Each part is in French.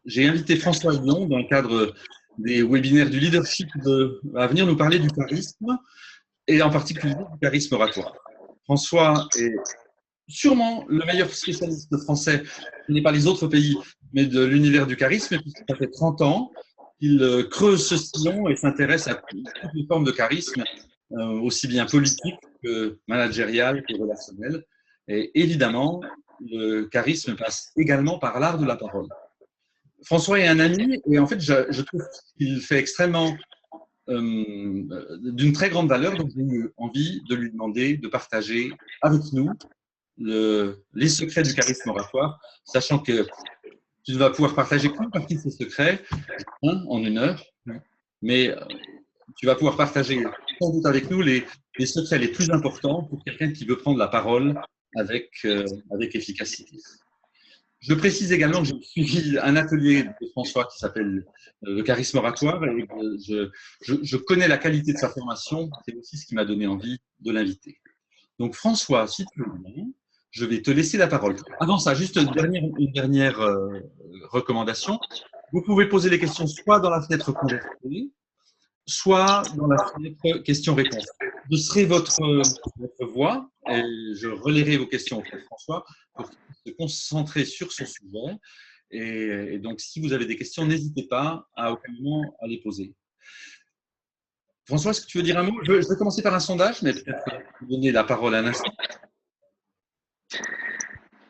j'ai invité François Hillon dans le cadre des webinaires du leadership à venir nous parler du charisme et en particulier du charisme oratoire. François est sûrement le meilleur spécialiste français, ce n'est pas les autres pays, mais de l'univers du charisme, et puis ça fait 30 ans qu'il creuse ce sillon et s'intéresse à toutes les formes de charisme, aussi bien politique que managérial que relationnel. Et évidemment, le charisme passe également par l'art de la parole. François est un ami et en fait, je trouve qu'il fait extrêmement d'une très grande valeur, donc j'ai eu envie de lui demander de partager avec nous les secrets du charisme oratoire, sachant que tu vas pouvoir partager qu'une partie de ces secrets en 1 heure, mais tu vas pouvoir partager sans doute avec nous les secrets les plus importants pour quelqu'un qui veut prendre la parole avec efficacité. Je précise également que j'ai suivi un atelier de François qui s'appelle le charisme oratoire et je connais la qualité de sa formation. C'est aussi ce qui m'a donné envie de l'inviter. Donc François, si tu veux bien, je vais te laisser la parole. Avant ça, juste une dernière recommandation. Vous pouvez poser les questions soit dans la fenêtre conversée, soit dans la fenêtre questions-réponses. Je serai votre voix et je relayerai vos questions auprès de François pour se concentrer sur son sujet. Et donc, si vous avez des questions, n'hésitez pas à aucun moment à les poser. François, est-ce que tu veux dire un mot? Je vais commencer par un sondage, mais peut-être vous donner la parole à un instant.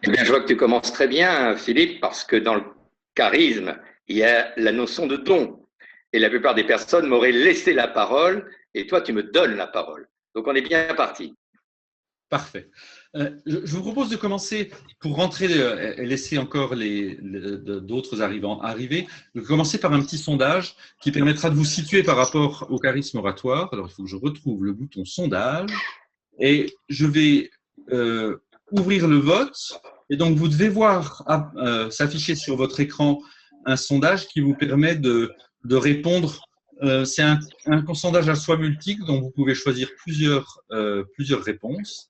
Eh bien, je vois que tu commences très bien, Philippe, parce que dans le charisme, il y a la notion de don. Et la plupart des personnes m'auraient laissé la parole, et toi, tu me donnes la parole. Donc, on est bien parti. Parfait. Je vous propose de commencer, pour rentrer et laisser encore d'autres arrivants arriver, de commencer par un petit sondage qui permettra de vous situer par rapport au charisme oratoire. Alors, il faut que je retrouve le bouton sondage et je vais ouvrir le vote. Et donc, vous devez voir s'afficher sur votre écran un sondage qui vous permet de répondre. C'est un sondage à choix multiple, donc vous pouvez choisir plusieurs réponses.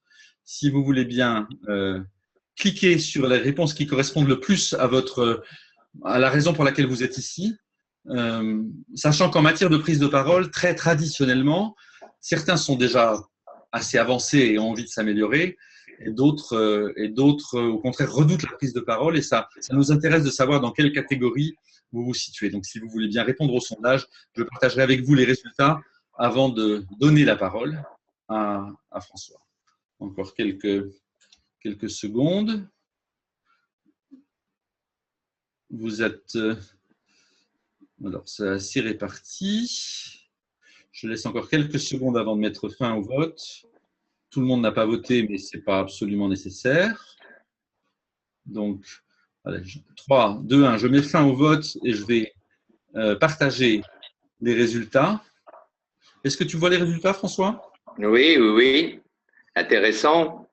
Si vous voulez bien cliquer sur les réponses qui correspondent le plus à la raison pour laquelle vous êtes ici, sachant qu'en matière de prise de parole, très traditionnellement, certains sont déjà assez avancés et ont envie de s'améliorer, et d'autres, au contraire, redoutent la prise de parole, et ça nous intéresse de savoir dans quelle catégorie vous vous situez. Donc, si vous voulez bien répondre au sondage, je partagerai avec vous les résultats avant de donner la parole à François. Encore quelques secondes. Vous êtes… alors, c'est assez réparti. Je laisse encore quelques secondes avant de mettre fin au vote. Tout le monde n'a pas voté, mais ce n'est pas absolument nécessaire. Donc, allez, 3, 2, 1, je mets fin au vote et je vais partager les résultats. Est-ce que tu vois les résultats, François? Oui. Intéressant.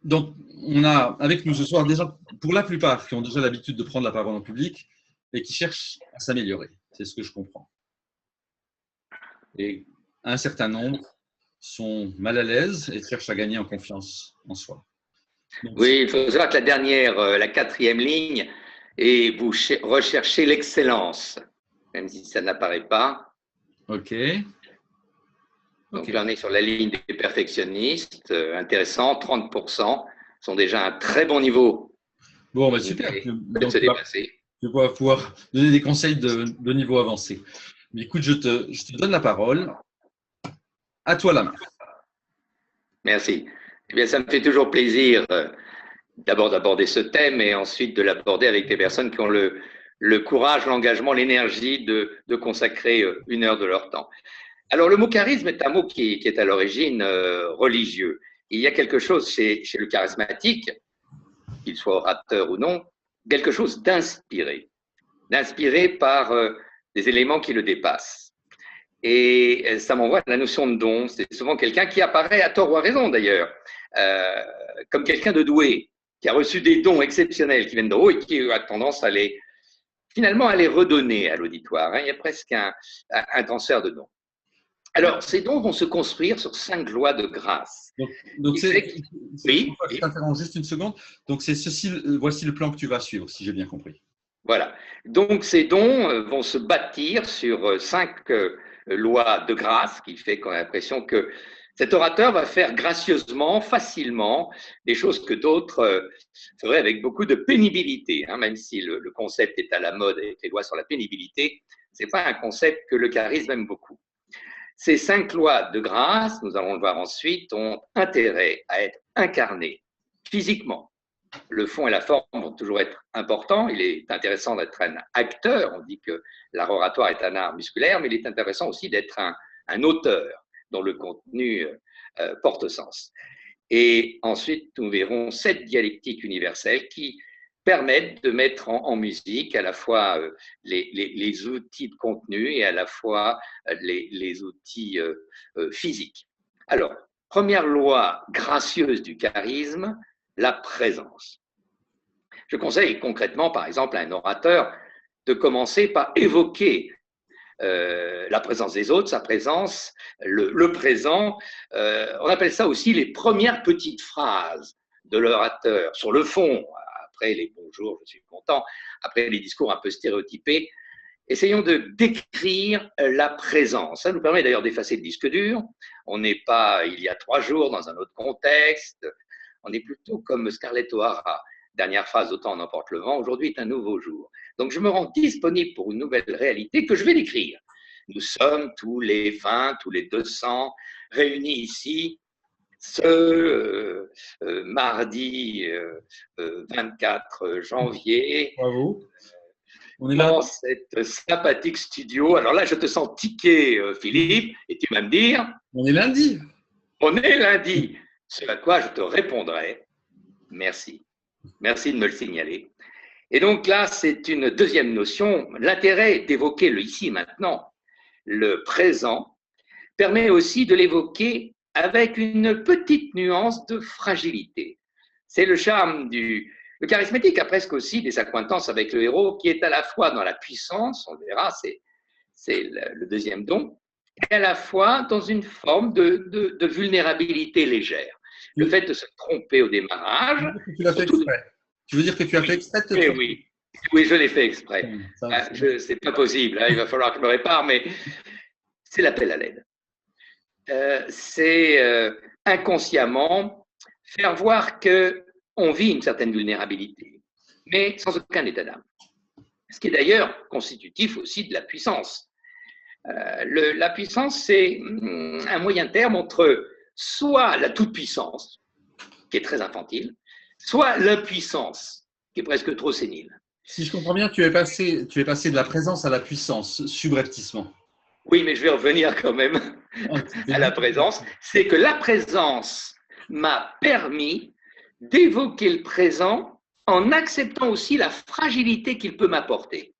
Donc, on a avec nous ce soir déjà, pour la plupart, qui ont déjà l'habitude de prendre la parole en public et qui cherchent à s'améliorer. C'est ce que je comprends. Et un certain nombre sont mal à l'aise et cherchent à gagner en confiance en soi. Donc, oui, il faut savoir que la 4e ligne, et vous recherchez l'excellence, même si ça n'apparaît pas. OK. Donc là, on est sur la ligne des perfectionnistes. Intéressant, 30% sont déjà à un très bon niveau. Bon, bah, super. Donc, tu vas pouvoir donner des conseils de niveau avancé. Mais écoute, je te donne la parole. À toi la main. Merci. Eh bien, ça me fait toujours plaisir d'abord d'aborder ce thème et ensuite de l'aborder avec des personnes qui ont le courage, l'engagement, l'énergie de consacrer 1 heure de leur temps. Alors, le mot charisme est un mot qui est à l'origine religieux. Il y a quelque chose chez le charismatique, qu'il soit orateur ou non, quelque chose d'inspiré par des éléments qui le dépassent. Et ça m'envoie à la notion de don. C'est souvent quelqu'un qui apparaît, à tort ou à raison d'ailleurs, comme quelqu'un de doué, qui a reçu des dons exceptionnels qui viennent d'en haut et qui a tendance finalement à les redonner à l'auditoire. Il y a presque un transfert de dons. Alors, ces dons vont se construire sur 5 lois de grâce. Donc oui. Je t'interromps juste une seconde. Donc, voici le plan que tu vas suivre, si j'ai bien compris. Voilà. Donc, ces dons vont se bâtir sur 5 lois de grâce, qui fait qu'on a l'impression que cet orateur va faire gracieusement, facilement, des choses que d'autres feraient avec beaucoup de pénibilité. Hein, même si le concept est à la mode avec les lois sur la pénibilité, ce n'est pas un concept que le charisme aime beaucoup. Ces 5 lois de grâce, nous allons le voir ensuite, ont intérêt à être incarnées physiquement. Le fond et la forme vont toujours être importants. Il est intéressant d'être un acteur. On dit que l'art oratoire est un art musculaire, mais il est intéressant aussi d'être un auteur dont le contenu porte sens. Et ensuite, nous verrons 7 dialectiques universelles qui permettent de mettre en musique à la fois les outils de contenu et à la fois les outils physiques. Alors, première loi gracieuse du charisme, la présence. Je conseille concrètement, par exemple, à un orateur de commencer par évoquer la présence des autres, sa présence, le présent. On appelle ça aussi les premières petites phrases de l'orateur. Sur le fond, après les bonjours, je suis content, après les discours un peu stéréotypés, essayons de décrire la présence. Ça nous permet d'ailleurs d'effacer le disque dur. On n'est pas il y a 3 jours dans un autre contexte. On est plutôt comme Scarlett O'Hara. Dernière phrase, autant n'emporte le vent, aujourd'hui est un nouveau jour. Donc je me rends disponible pour une nouvelle réalité que je vais décrire. Nous sommes tous les 20, tous les 200 réunis ici ce mardi 24 janvier. Bravo. On est là. Dans cette sympathique studio. Alors là, je te sens tiquer, Philippe, et tu vas me dire… On est lundi. On est lundi. Ce à quoi je te répondrai, merci. Merci de me le signaler. Et donc là, c'est une deuxième notion. L'intérêt d'évoquer le ici et maintenant, le présent, permet aussi de l'évoquer avec une petite nuance de fragilité. C'est le charme du… Le charismatique a presque aussi des accointances avec le héros qui est à la fois dans la puissance, on verra, c'est le deuxième don, et à la fois dans une forme de vulnérabilité légère. Le fait de se tromper au démarrage… Tu l'as fait exprès. Tu veux dire que tu as fait exprès de te tromper? Oui, je l'ai fait exprès. C'est pas possible, hein, il va falloir que je me répare, mais c'est l'appel à l'aide. C'est inconsciemment faire voir qu'on vit une certaine vulnérabilité, mais sans aucun état d'âme. Ce qui est d'ailleurs constitutif aussi de la puissance. La puissance, c'est un moyen terme entre soit la toute-puissance, qui est très infantile, soit l'impuissance, qui est presque trop sénile. Si je comprends bien, tu es passé de la présence à la puissance, subrepticement. Oui, mais je vais revenir quand même à la présence. C'est que la présence m'a permis d'évoquer le présent en acceptant aussi la fragilité qu'il peut m'apporter.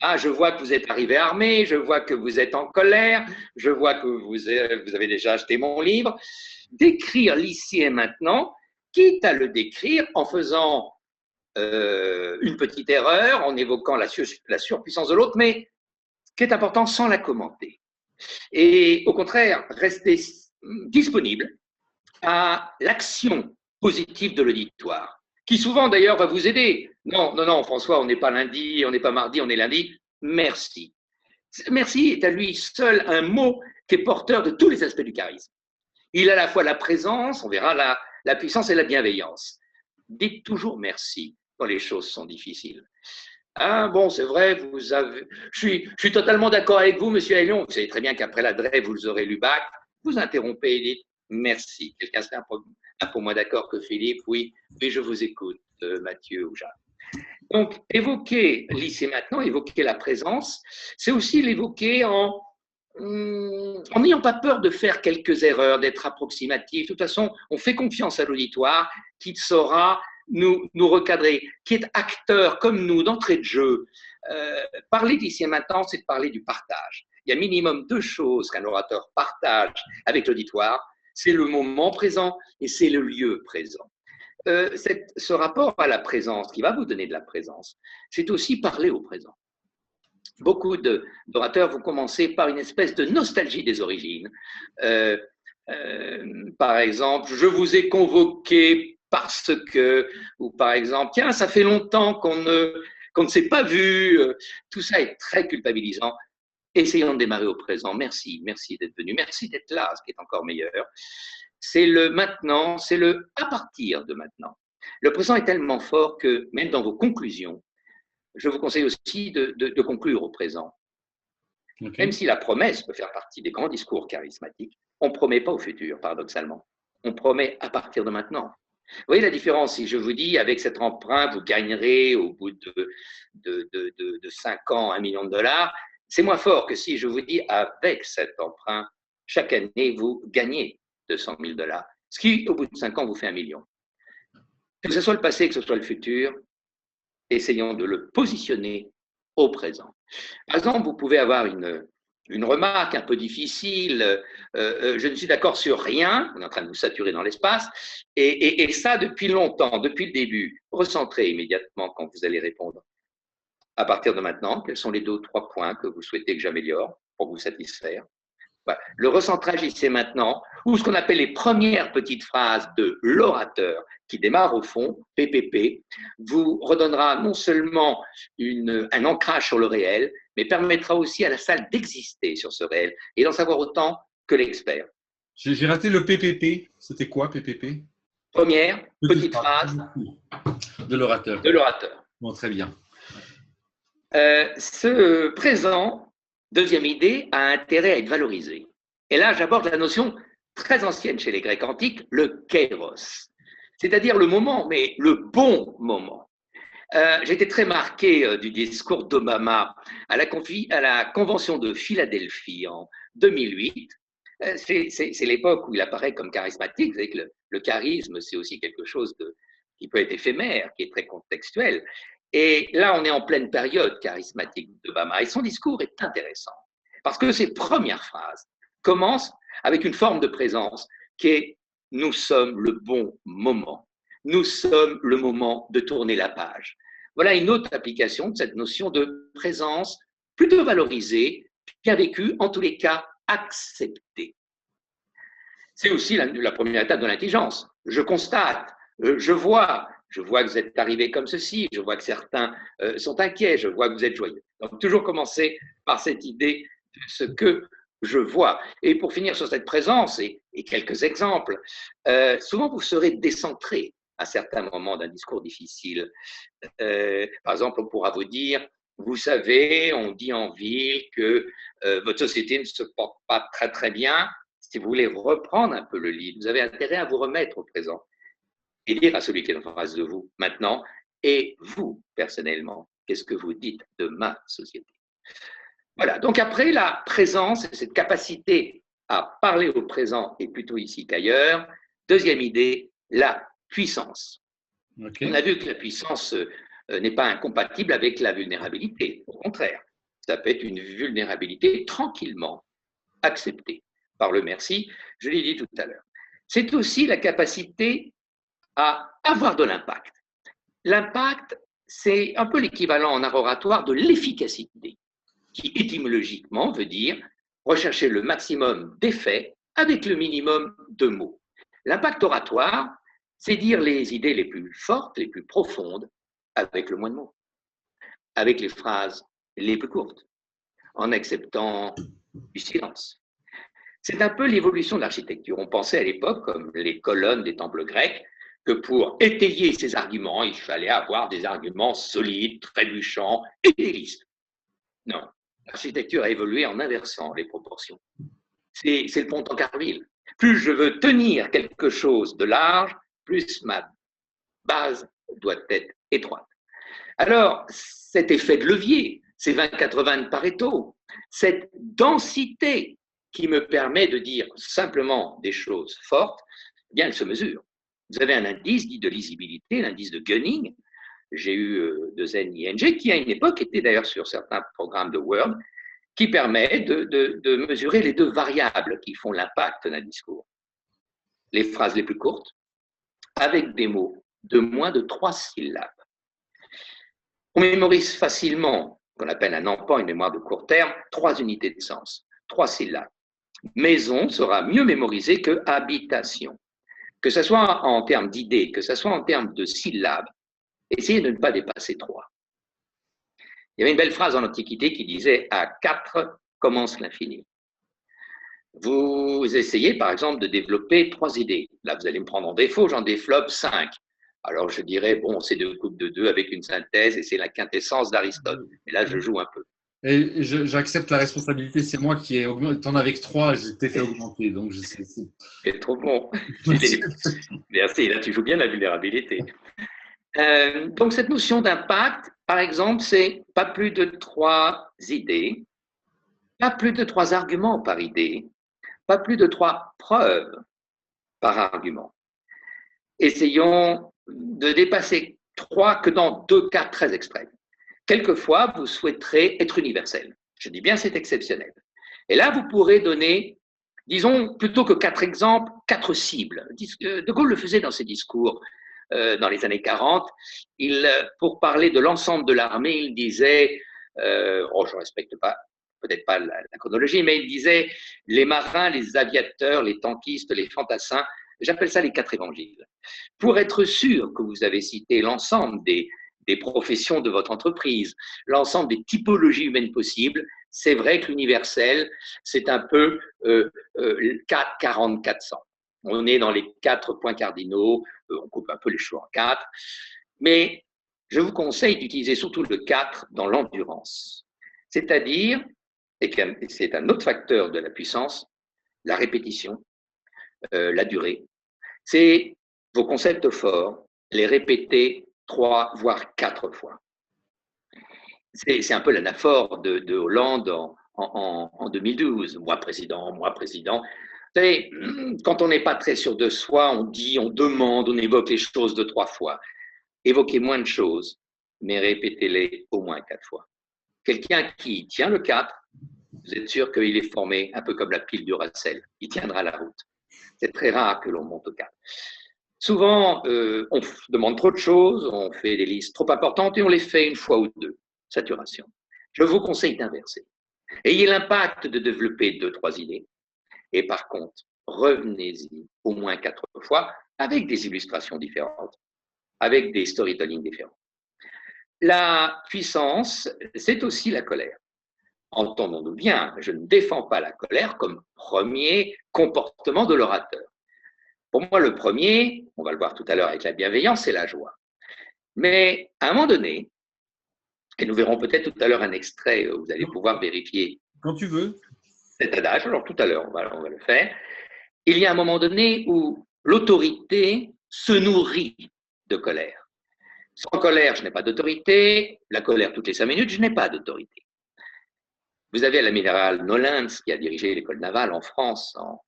Ah, je vois que vous êtes arrivé armé, je vois que vous êtes en colère, je vois que vous avez déjà acheté mon livre. Décrire l'ici et maintenant, quitte à le décrire en faisant une petite erreur, en évoquant la surpuissance de l'autre, mais ce qui est important, sans la commenter. Et au contraire, rester disponible à l'action positive de l'auditoire, qui souvent d'ailleurs va vous aider. Non, François, on n'est pas lundi, on n'est pas mardi, on est lundi. Merci. Merci est à lui seul un mot qui est porteur de tous les aspects du charisme. Il a à la fois la présence, on verra la puissance et la bienveillance. Dites toujours merci quand les choses sont difficiles. Ah bon, c'est vrai, je suis totalement d'accord avec vous, monsieur Aillon. Vous savez très bien qu'après la drève, vous aurez lu Bach. Vous interrompez et dites merci. Quelqu'un serait un peu moins d'accord que Philippe? Oui, je vous écoute, Mathieu ou Jacques. Donc, évoquer l'ici et maintenant, évoquer la présence, c'est aussi l'évoquer en n'ayant pas peur de faire quelques erreurs, d'être approximatif. De toute façon, on fait confiance à l'auditoire qui saura nous recadrer, qui est acteur comme nous d'entrée de jeu. Parler d'ici et maintenant, c'est de parler du partage. Il y a minimum 2 choses qu'un orateur partage avec l'auditoire, c'est le moment présent et c'est le lieu présent. Ce rapport à la présence, qui va vous donner de la présence, c'est aussi parler au présent. Beaucoup d'orateurs vont commencer par une espèce de nostalgie des origines. Par exemple, je vous ai convoqué parce que, ou par exemple, tiens, ça fait longtemps qu'on qu'on ne s'est pas vu. Tout ça est très culpabilisant. Essayons de démarrer au présent. Merci, merci d'être venu. Merci d'être là, ce qui est encore meilleur. C'est le maintenant, c'est le à partir de maintenant. Le présent est tellement fort que même dans vos conclusions, je vous conseille aussi de conclure au présent. Okay. Même si la promesse peut faire partie des grands discours charismatiques, on ne promet pas au futur, paradoxalement. On promet à partir de maintenant. Vous voyez la différence? Si je vous dis, avec cet emprunt, vous gagnerez au bout de 5 ans $1 million, c'est moins fort que si je vous dis, avec cet emprunt, chaque année, vous gagnez $200 000, ce qui, au bout de 5 ans, vous fait $1 million. Que ce soit le passé, que ce soit le futur, essayons de le positionner au présent. Par exemple, vous pouvez avoir une remarque un peu difficile, je ne suis d'accord sur rien, on est en train de vous saturer dans l'espace, et ça depuis longtemps, depuis le début. Recentrez immédiatement quand vous allez répondre. À partir de maintenant, quels sont les 2 ou 3 points que vous souhaitez que j'améliore pour vous satisfaire? Voilà. Le recentrage ici et maintenant, ou ce qu'on appelle les premières petites phrases de l'orateur qui démarre au fond, PPP, vous redonnera non seulement un ancrage sur le réel, mais permettra aussi à la salle d'exister sur ce réel et d'en savoir autant que l'expert. J'ai raté le PPP. C'était quoi, PPP? Première petite phrase de l'orateur. De l'orateur. Bon, très bien. Ce présent, deuxième idée, a intérêt à être valorisé. Et là, j'aborde la notion très ancienne chez les Grecs antiques, le kairos, c'est-à-dire le moment, mais le bon moment. J'ai été très marqué du discours d'Obama à la Convention de Philadelphie en 2008. C'est l'époque où il apparaît comme charismatique. Vous savez que le charisme, c'est aussi quelque chose qui peut être éphémère, qui est très contextuel. Et là, on est en pleine période charismatique d'Obama. Et son discours est intéressant parce que ses premières phrases commencent avec une forme de présence qui est « nous sommes le bon moment ». Nous sommes le moment de tourner la page. Voilà une autre application de cette notion de présence plutôt valorisée, bien vécue, en tous les cas acceptée. C'est aussi la première étape de l'intelligence. Je constate, je vois que vous êtes arrivé comme ceci, je vois que certains sont inquiets, je vois que vous êtes joyeux. Donc toujours commencer par cette idée de ce que je vois. Et pour finir sur cette présence et quelques exemples, souvent vous serez décentré à certains moments d'un discours difficile. Par exemple, on pourra vous dire, vous savez, on dit en ville que votre société ne se porte pas très très bien. Si vous voulez reprendre un peu le lead, vous avez intérêt à vous remettre au présent et dire à celui qui est en face de vous maintenant, et vous, personnellement, qu'est-ce que vous dites de ma société? Voilà, donc après la présence et cette capacité à parler au présent est plutôt ici qu'ailleurs. Deuxième idée, la puissance. Okay. On a vu que la puissance n'est pas incompatible avec la vulnérabilité. Au contraire, ça peut être une vulnérabilité tranquillement acceptée par le merci, je l'ai dit tout à l'heure. C'est aussi la capacité à avoir de l'impact. L'impact, c'est un peu l'équivalent en art oratoire de l'efficacité, qui étymologiquement veut dire rechercher le maximum d'effets avec le minimum de mots. L'impact oratoire, c'est dire les idées les plus fortes, les plus profondes, avec le moins de mots, avec les phrases les plus courtes, en acceptant du silence. C'est un peu l'évolution de l'architecture. On pensait à l'époque, comme les colonnes des temples grecs, que pour étayer ces arguments, il fallait avoir des arguments solides, trébuchants et des listes. Non, l'architecture a évolué en inversant les proportions. C'est le pont en Carville. Plus je veux tenir quelque chose de large, plus ma base doit être étroite. Alors, cet effet de levier, ces 20-80 de Pareto, cette densité qui me permet de dire simplement des choses fortes, eh bien, elle se mesure. Vous avez un indice dit de lisibilité, l'indice de Gunning, GU2NING, qui à une époque était d'ailleurs sur certains programmes de Word, qui permet de mesurer les 2 variables qui font l'impact d'un discours. Les phrases les plus courtes, avec des mots de moins de 3 syllabes. On mémorise facilement, qu'on appelle un empant, une mémoire de court terme, 3 unités de sens, 3 syllabes. Maison sera mieux mémorisé que habitation. Que ce soit en termes d'idées, que ce soit en termes de syllabes, essayez de ne pas dépasser 3. Il y avait une belle phrase en Antiquité qui disait « À 4 commence l'infini ». Vous essayez, par exemple, de développer 3 idées. Là, vous allez me prendre en défaut, j'en développe 5. Alors, je dirais, bon, c'est 2 coupes de 2 avec une synthèse et c'est la quintessence d'Aristote. Et là, je joue un peu. Et j'accepte la responsabilité, c'est moi qui ai augmenté. T'en avec 3, je t'ai fait augmenter. Donc je sais. C'est trop bon. Merci, là, tu joues bien la vulnérabilité. Donc, cette notion d'impact, par exemple, c'est pas plus de 3 idées, pas plus de 3 arguments par idée, pas plus de 3 preuves par argument. Essayons de dépasser 3 que dans 2 cas très extrêmes. Quelquefois, vous souhaiterez être universel. Je dis bien c'est exceptionnel. Et là, vous pourrez donner, disons, plutôt que 4 exemples, 4 cibles. De Gaulle le faisait dans ses discours dans les années 40. Pour parler de l'ensemble de l'armée, il disait, je ne respecte pas, peut-être pas la chronologie, mais il disait les marins, les aviateurs, les tankistes, les fantassins, j'appelle ça les 4 évangiles. Pour être sûr que vous avez cité l'ensemble des professions de votre entreprise, l'ensemble des typologies humaines possibles, c'est vrai que l'universel, c'est un peu 40-400. On est dans les 4 points cardinaux, on coupe un peu les choses en 4, mais je vous conseille d'utiliser surtout le 4 dans l'endurance. C'est-à-dire, et c'est un autre facteur de la puissance, la répétition, la durée. C'est vos concepts forts, les répéter 3, voire 4 fois. C'est un peu l'anaphore de Hollande en 2012. Moi, président. Vous savez, quand on n'est pas très sûr de soi, on dit, on demande, on évoque les choses 2-3 fois. Évoquez moins de choses, mais répétez-les au moins 4 fois. Quelqu'un qui tient le 4, vous êtes sûr qu'il est formé un peu comme la pile du Duracell. Il tiendra la route. C'est très rare que l'on monte au 4. Souvent, on demande trop de choses, on fait des listes trop importantes et on les fait 1 fois ou 2. Saturation. Je vous conseille d'inverser. Ayez l'impact de développer 2-3 idées et par contre, revenez-y au moins 4 fois avec des illustrations différentes, avec des storytelling différents. La puissance, c'est aussi la colère. Entendons-nous bien, je ne défends pas la colère comme premier comportement de l'orateur. Pour moi, le premier, on va le voir tout à l'heure avec la bienveillance, c'est la joie. Mais à un moment donné, et nous verrons peut-être tout à l'heure un extrait où vous allez pouvoir vérifier. Quand tu veux. Cet adage, alors tout à l'heure, on va le faire. Il y a un moment donné où l'autorité se nourrit de colère. Sans colère, je n'ai pas d'autorité. La colère, toutes les 5 minutes, je n'ai pas d'autorité. Vous avez l'amiral Nolens qui a dirigé l'école navale en France en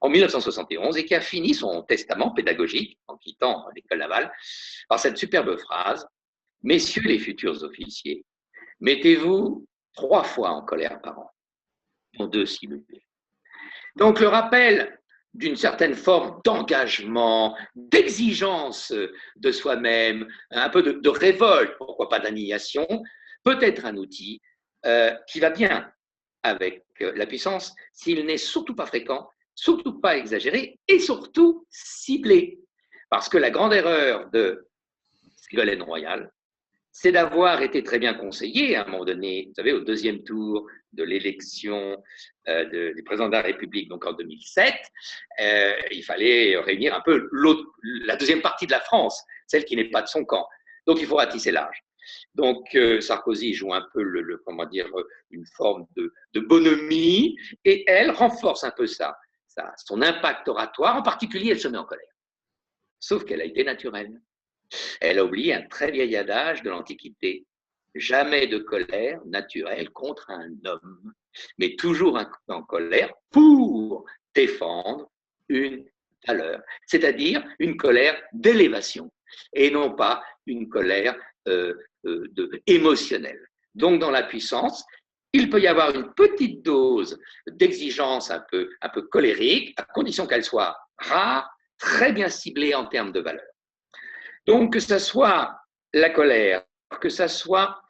1971 et qui a fini son testament pédagogique en quittant l'école navale par cette superbe phrase « Messieurs les futurs officiers, mettez-vous 3 fois en colère par an, dont 2 simulés. » Donc le rappel d'une certaine forme d'engagement, d'exigence de soi-même, un peu de révolte, pourquoi pas d'annihilation, peut être un outil qui va bien avec la puissance s'il n'est surtout pas fréquent, surtout pas exagéré et surtout ciblé. Parce que la grande erreur de Ségolène Royal, c'est d'avoir été très bien conseillé à un moment donné, vous savez, au 2e tour de l'élection du président de la République, donc en 2007, il fallait réunir un peu la 2e partie de la France, celle qui n'est pas de son camp. Donc il faut ratisser large. Donc Sarkozy joue un peu comment dire, une forme de bonhomie et elle renforce un peu son impact oratoire. En particulier, elle se met en colère. Sauf qu'elle a été naturelle. Elle a oublié un très vieil adage de l'Antiquité. Jamais de colère naturelle contre un homme, mais toujours en colère pour défendre une valeur, c'est-à-dire une colère d'élévation et non pas une colère émotionnelle. Donc, dans la puissance, il peut y avoir une petite dose d'exigence un peu colérique, à condition qu'elle soit rare, très bien ciblée en termes de valeur. Donc, que ce soit la colère, que ce soit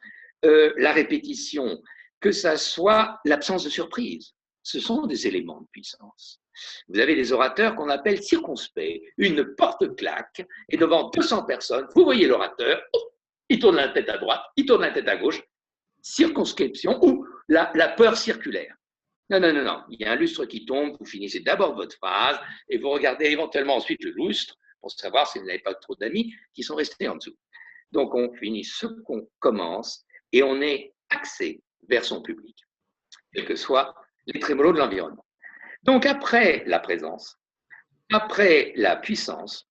la répétition, que ce soit l'absence de surprise, ce sont des éléments de puissance. Vous avez des orateurs qu'on appelle circonspects. Une porte claque et devant 200 personnes, vous voyez l'orateur, il tourne la tête à droite, il tourne la tête à gauche, circonscription ou la peur circulaire. Non, non, non, non, il y a un lustre qui tombe, vous finissez d'abord votre phrase et vous regardez éventuellement ensuite le lustre pour savoir si vous n'avez pas trop d'amis qui sont restés en dessous. Donc, on finit ce qu'on commence et on est axé vers son public, quels que soient les trémolos de l'environnement. Donc, après la présence, après la puissance,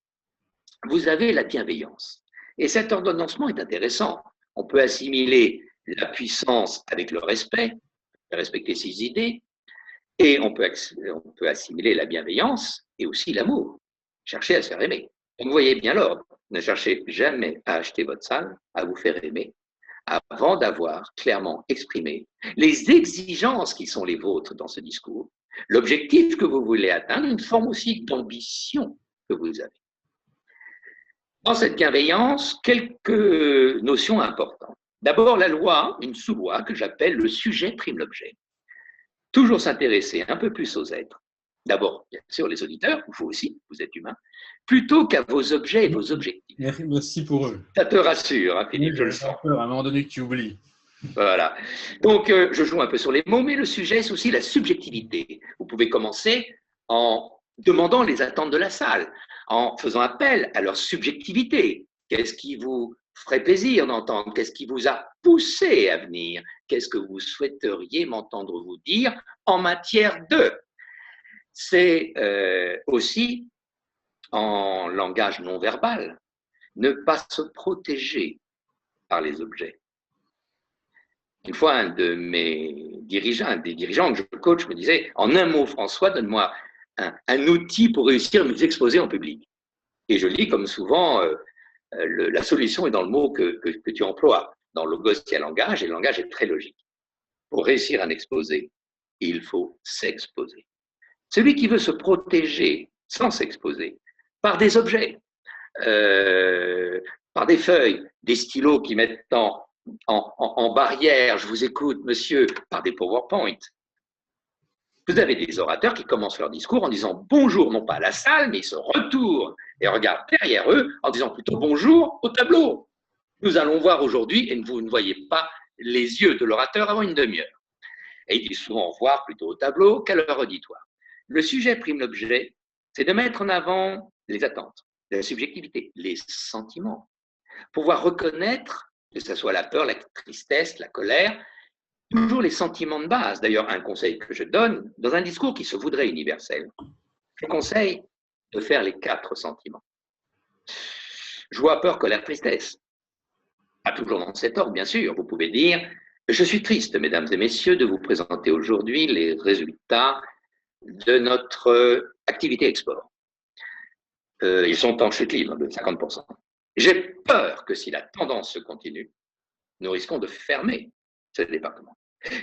vous avez la bienveillance. Et cet ordonnancement est intéressant. On peut assimiler la puissance avec le respect, respecter ses idées, et on peut assimiler la bienveillance et aussi l'amour, chercher à se faire aimer. Donc, vous voyez bien l'ordre. Ne cherchez jamais à acheter votre salle, à vous faire aimer, avant d'avoir clairement exprimé les exigences qui sont les vôtres dans ce discours, l'objectif que vous voulez atteindre, une forme aussi d'ambition que vous avez. Dans cette bienveillance, quelques notions importantes. D'abord, la loi, une sous-loi que j'appelle le sujet prime l'objet. Toujours s'intéresser un peu plus aux êtres. D'abord, bien sûr, les auditeurs, vous aussi, vous êtes humain, plutôt qu'à vos objets et vos objectifs. Merci pour eux. Ça te rassure, hein, Philippe, je le sens. Peur, à un moment donné que tu oublies. Voilà. Donc, je joue un peu sur les mots, mais le sujet, c'est aussi la subjectivité. Vous pouvez commencer en demandant les attentes de la salle, en faisant appel à leur subjectivité. Qu'est-ce qui vous ferait plaisir d'entendre? Qu'est-ce qui vous a poussé à venir? Qu'est-ce que vous souhaiteriez m'entendre vous dire en matière de? C'est aussi, en langage non verbal, ne pas se protéger par les objets. Une fois, un des dirigeants que je coach me disait, en un mot, François, donne-moi un outil pour réussir à nous exposer en public. Et je lis comme souvent, la solution est dans le mot que tu emploies. Dans le logos, il y a langage, et le langage est très logique. Pour réussir un exposé, il faut s'exposer. Celui qui veut se protéger sans s'exposer par des objets, par des feuilles, des stylos qui mettent en barrière, je vous écoute, monsieur, par des PowerPoint. Vous avez des orateurs qui commencent leur discours en disant bonjour, non pas à la salle, mais ils se retournent et regardent derrière eux en disant plutôt bonjour au tableau. Nous allons voir aujourd'hui, et vous ne voyez pas les yeux de l'orateur avant une demi-heure. Et ils disent souvent voir plutôt au tableau qu'à leur auditoire. Le sujet prime l'objet, c'est de mettre en avant les attentes, la subjectivité, les sentiments. Pouvoir reconnaître, que ce soit la peur, la tristesse, la colère, toujours les sentiments de base. D'ailleurs, un conseil que je donne, dans un discours qui se voudrait universel, je conseille de faire les 4 sentiments. Joie, peur, colère, tristesse. Pas toujours dans cet ordre, bien sûr. Vous pouvez dire « Je suis triste, mesdames et messieurs, de vous présenter aujourd'hui les résultats de notre activité export. Ils sont en chute libre de 50%. J'ai peur que si la tendance se continue, nous risquons de fermer ce département.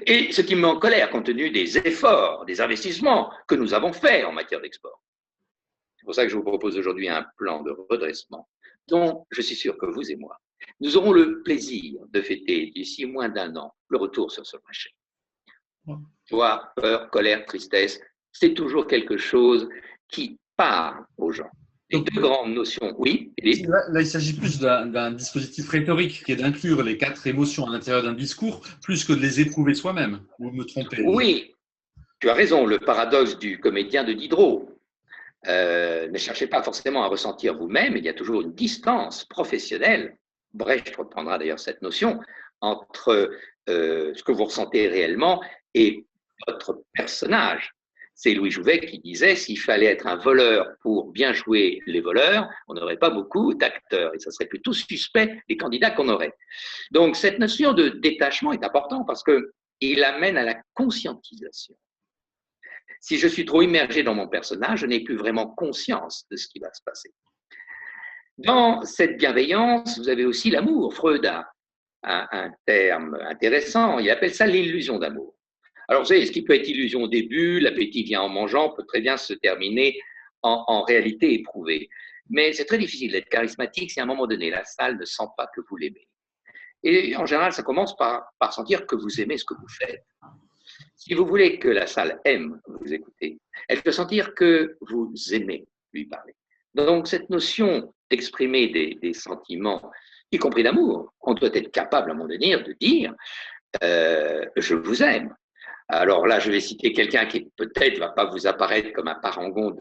Et ce qui me met en colère, compte tenu des efforts, des investissements que nous avons faits en matière d'export. C'est pour ça que je vous propose aujourd'hui un plan de redressement dont je suis sûr que vous et moi, nous aurons le plaisir de fêter d'ici moins d'1 an le retour sur ce marché. Joie, peur, colère, tristesse, c'est toujours quelque chose qui parle aux gens. Les 2 grandes notions, oui, Philippe. Là, il s'agit plus d'un dispositif rhétorique qui est d'inclure les 4 émotions à l'intérieur d'un discours, plus que de les éprouver soi-même. Vous me trompez? Oui, tu as raison, le paradoxe du comédien de Diderot. Ne cherchez pas forcément à ressentir vous-même, il y a toujours une distance professionnelle, Brecht reprendra d'ailleurs cette notion, entre ce que vous ressentez réellement et votre personnage. C'est Louis Jouvet qui disait s'il fallait être un voleur pour bien jouer les voleurs, on n'aurait pas beaucoup d'acteurs et ça serait plutôt suspect les candidats qu'on aurait. Donc cette notion de détachement est importante parce qu'il amène à la conscientisation. Si je suis trop immergé dans mon personnage, je n'ai plus vraiment conscience de ce qui va se passer. Dans cette bienveillance, vous avez aussi l'amour. Freud a un terme intéressant, il appelle ça l'illusion d'amour. Alors, vous savez, ce qui peut être illusion au début, l'appétit vient en mangeant, peut très bien se terminer en réalité éprouvée. Mais c'est très difficile d'être charismatique si à un moment donné, la salle ne sent pas que vous l'aimez. Et en général, ça commence par sentir que vous aimez ce que vous faites. Si vous voulez que la salle aime vous écouter, elle peut sentir que vous aimez lui parler. Donc, cette notion d'exprimer des sentiments y compris d'amour. On doit être capable à un moment donné de dire je vous aime. Alors là, je vais citer quelqu'un qui peut-être ne va pas vous apparaître comme un parangon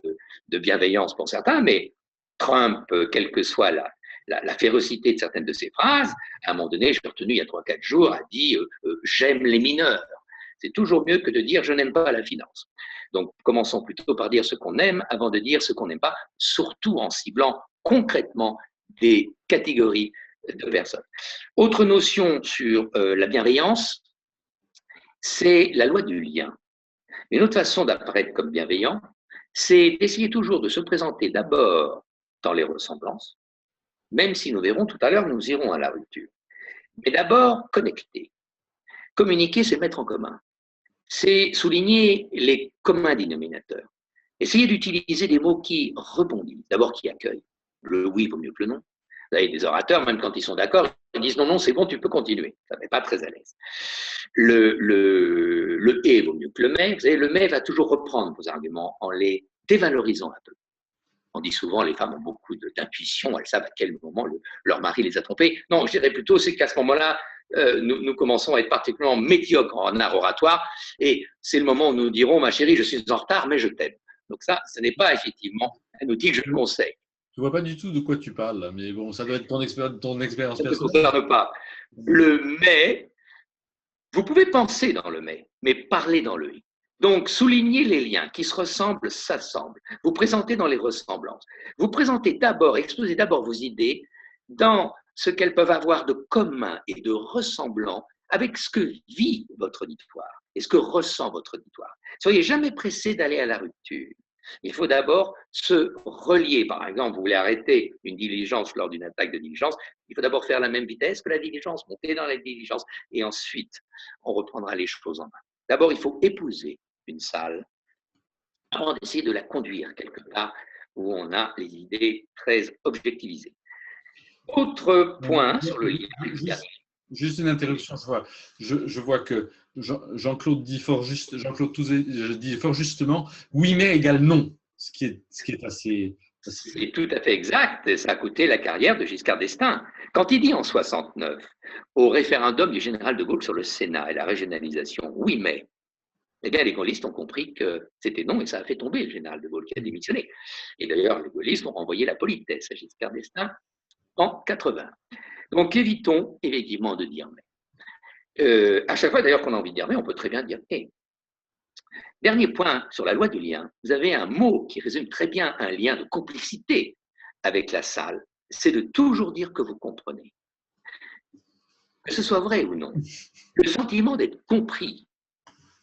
de bienveillance pour certains, mais Trump, quelle que soit la férocité de certaines de ses phrases, à un moment donné, je l'ai retenu il y a 3-4 jours, a dit j'aime les mineurs. C'est toujours mieux que de dire je n'aime pas la finance. Donc commençons plutôt par dire ce qu'on aime avant de dire ce qu'on n'aime pas, surtout en ciblant concrètement des catégories de personnes. Autre notion sur la bienveillance, c'est la loi du lien. Une autre façon d'apparaître comme bienveillant, c'est d'essayer toujours de se présenter d'abord dans les ressemblances, même si nous verrons tout à l'heure, nous irons à la rupture. Mais d'abord, connecter. Communiquer, c'est mettre en commun. C'est souligner les communs dénominateurs. Essayer d'utiliser des mots qui rebondissent, d'abord qui accueillent. Le oui vaut mieux que le non. Vous avez des orateurs, même quand ils sont d'accord, ils disent non, non, c'est bon, tu peux continuer. Ça ne met pas très à l'aise. Le et vaut mieux que le mais. Vous savez, le mais va toujours reprendre vos arguments en les dévalorisant un peu. On dit souvent les femmes ont beaucoup d'intuition, elles savent à quel moment leur mari les a trompées. Non, je dirais plutôt c'est qu'à ce moment-là, nous commençons à être particulièrement médiocres en art oratoire et c'est le moment où nous dirons ma chérie, je suis en retard, mais je t'aime. Donc ça, ce n'est pas effectivement un outil que je conseille. Je ne vois pas du tout de quoi tu parles, là, mais bon, ça doit être ton expérience personnelle. Ça ne concerne pas. Le mais, vous pouvez penser dans le mais parler dans le i. Donc, soulignez les liens qui se ressemblent, s'assemblent. Vous présentez dans les ressemblances. Vous présentez d'abord, exposez d'abord vos idées dans ce qu'elles peuvent avoir de commun et de ressemblant avec ce que vit votre auditoire et ce que ressent votre auditoire. Soyez jamais pressé d'aller à la rupture. Il faut d'abord se relier. Par exemple, vous voulez arrêter une diligence lors d'une attaque de diligence, il faut d'abord faire la même vitesse que la diligence, monter dans la diligence, et ensuite, on reprendra les choses en main. D'abord, il faut épouser une salle avant d'essayer de la conduire quelque part où on a les idées très objectivisées. Autre point sur le lien. Juste une interruption, je vois que Jean-Claude dit fort justement oui mais égale non, ce qui est assez… C'est tout à fait exact, et ça a coûté la carrière de Giscard d'Estaing. Quand il dit en 69, au référendum du général de Gaulle sur le Sénat et la régionalisation, oui mais, eh bien les gaullistes ont compris que c'était non et ça a fait tomber le général de Gaulle qui a démissionné. Et d'ailleurs, les gaullistes ont renvoyé la politesse à Giscard d'Estaing en 80. Donc évitons effectivement de dire mais. À chaque fois d'ailleurs qu'on a envie de dire mais, on peut très bien dire et. Dernier point sur la loi du lien, vous avez un mot qui résume très bien un lien de complicité avec la salle, c'est de toujours dire que vous comprenez. Que ce soit vrai ou non, le sentiment d'être compris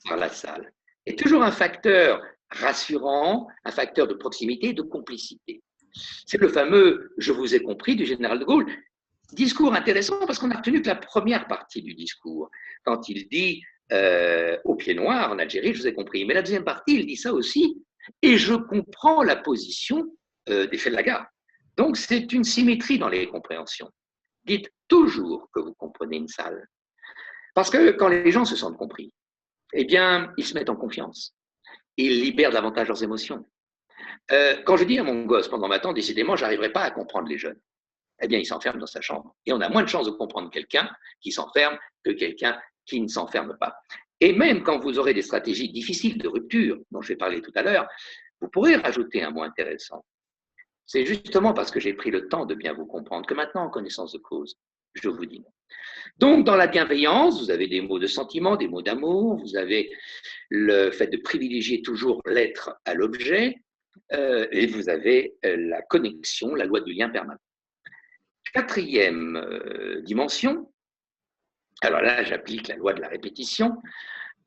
par la salle est toujours un facteur rassurant, un facteur de proximité et de complicité. C'est le fameux « je vous ai compris » du général de Gaulle. Discours intéressant parce qu'on a retenu que la première partie du discours, quand il dit au pied noir en Algérie, je vous ai compris. Mais la deuxième partie, il dit ça aussi, et je comprends la position des faits de la gare. Donc c'est une symétrie dans les compréhensions. Dites toujours que vous comprenez une salle. Parce que quand les gens se sentent compris, eh bien, ils se mettent en confiance. Ils libèrent davantage leurs émotions. Quand je dis à mon gosse pendant ma temps, décidément, je n'arriverai pas à comprendre les jeunes, eh bien, il s'enferme dans sa chambre. Et on a moins de chances de comprendre quelqu'un qui s'enferme que quelqu'un qui ne s'enferme pas. Et même quand vous aurez des stratégies difficiles de rupture, dont je vais parler tout à l'heure, vous pourrez rajouter un mot intéressant. C'est justement parce que j'ai pris le temps de bien vous comprendre que maintenant, en connaissance de cause, je vous dis non. Donc, dans la bienveillance, vous avez des mots de sentiment, des mots d'amour, vous avez le fait de privilégier toujours l'être à l'objet, et vous avez la connexion, la loi du lien permanent. Quatrième dimension, alors là, j'applique la loi de la répétition.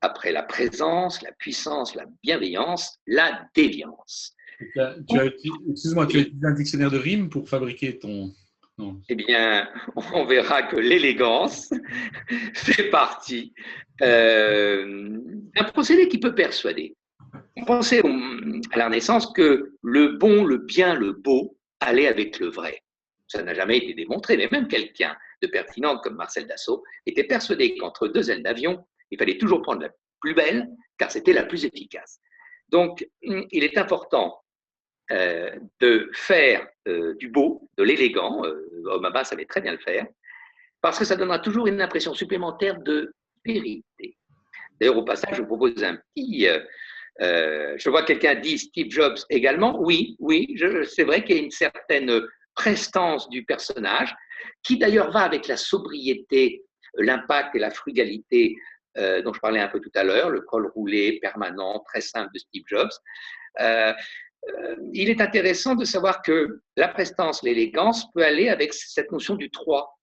Après la présence, la puissance, la bienveillance, la déviance. Excuse-moi, tu as utilisé un dictionnaire de rimes pour fabriquer ton… Non. Eh bien, on verra que l'élégance fait partie d'un procédé qui peut persuader. On pensait à la Renaissance que le bon, le bien, le beau allait avec le vrai. Ça n'a jamais été démontré, mais même quelqu'un de pertinent comme Marcel Dassault était persuadé qu'entre deux ailes d'avion, il fallait toujours prendre la plus belle, car c'était la plus efficace. Donc, il est important de faire du beau, de l'élégant. Obama savait très bien le faire, parce que ça donnera toujours une impression supplémentaire de vérité. D'ailleurs, au passage, je vous propose un petit. Je vois quelqu'un dit Steve Jobs également. Oui, oui, c'est vrai qu'il y a une certaine prestance du personnage, qui d'ailleurs va avec la sobriété, l'impact et la frugalité dont je parlais un peu tout à l'heure, le col roulé permanent, très simple de Steve Jobs. Il est intéressant de savoir que la prestance, l'élégance peut aller avec cette notion du 3.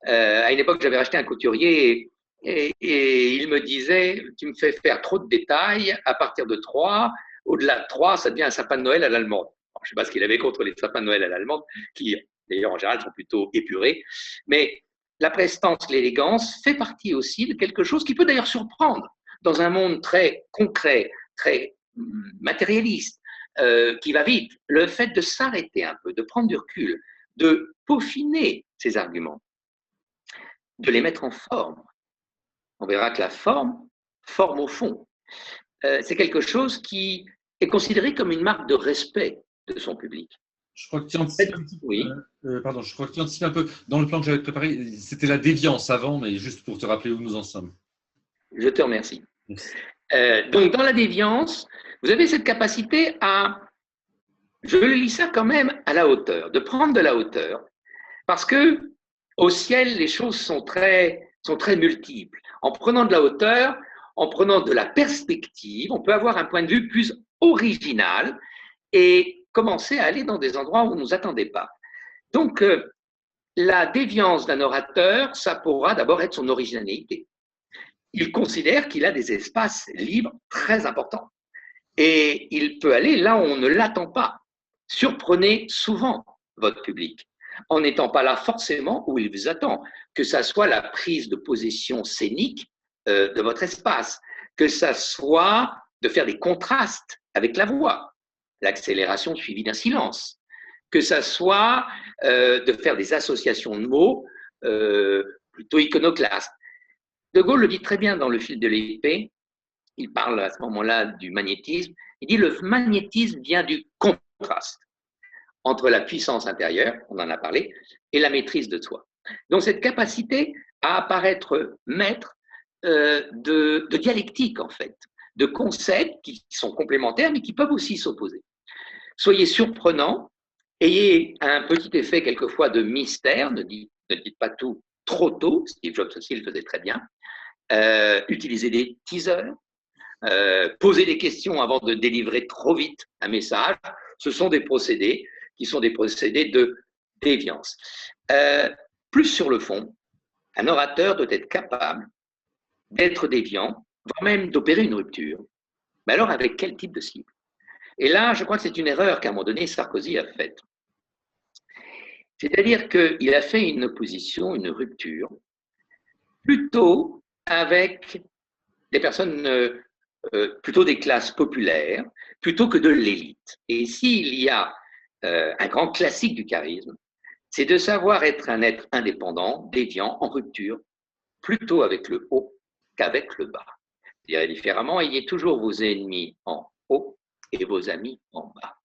À une époque, j'avais racheté un couturier et il me disait, tu me fais faire trop de détails, à partir de 3, au-delà de 3, ça devient un sapin de Noël à l'allemande. Je ne sais pas ce qu'il avait contre les sapins de Noël à l'allemande, qui d'ailleurs en général sont plutôt épurés, mais la prestance, l'élégance fait partie aussi de quelque chose qui peut d'ailleurs surprendre dans un monde très concret, très matérialiste, qui va vite. Le fait de s'arrêter un peu, de prendre du recul, de peaufiner ses arguments, de les mettre en forme. On verra que la forme forme au fond. C'est quelque chose qui est considéré comme une marque de respect de son public. Je crois que tu anticipes un petit peu. Oui. Pardon, je crois que tu anticipes un peu. Dans le plan que j'avais préparé, c'était la déviance avant, mais juste pour te rappeler où nous en sommes. Je te remercie. Donc, dans la déviance, vous avez cette capacité à, je lis ça quand même à la hauteur, de prendre de la hauteur, parce que au ciel, les choses sont très multiples. En prenant de la hauteur, en prenant de la perspective, on peut avoir un point de vue plus original et commencer à aller dans des endroits où on ne nous attendait pas. Donc, la déviance d'un orateur, ça pourra d'abord être son originalité. Il considère qu'il a des espaces libres très importants et il peut aller là où on ne l'attend pas. Surprenez souvent votre public en n'étant pas là forcément où il vous attend, que ça soit la prise de possession scénique de votre espace, que ça soit de faire des contrastes avec la voix, l'accélération suivie d'un silence, que ça soit de faire des associations de mots plutôt iconoclastes. De Gaulle le dit très bien dans le fil de l'épée, il parle à ce moment-là du magnétisme, il dit le magnétisme vient du contraste entre la puissance intérieure, on en a parlé, et la maîtrise de soi. Donc cette capacité à apparaître maître de dialectique en fait, de concepts qui sont complémentaires mais qui peuvent aussi s'opposer. Soyez surprenants, ayez un petit effet quelquefois de mystère, ne dites pas tout trop tôt, Steve Jobs aussi le faisait très bien, utilisez des teasers, posez des questions avant de délivrer trop vite un message, ce sont des procédés qui sont des procédés de déviance. Plus sur le fond, un orateur doit être capable d'être déviant, voire même d'opérer une rupture. Mais alors, avec quel type de cible? Et là, je crois que c'est une erreur qu'à un moment donné, Sarkozy a faite. C'est-à-dire qu'il a fait une opposition, une rupture, plutôt avec des personnes, plutôt des classes populaires, plutôt que de l'élite. Et s'il y a un grand classique du charisme, c'est de savoir être un être indépendant, déviant, en rupture, plutôt avec le haut qu'avec le bas. Je dirais différemment, ayez toujours vos ennemis en haut et vos amis en bas.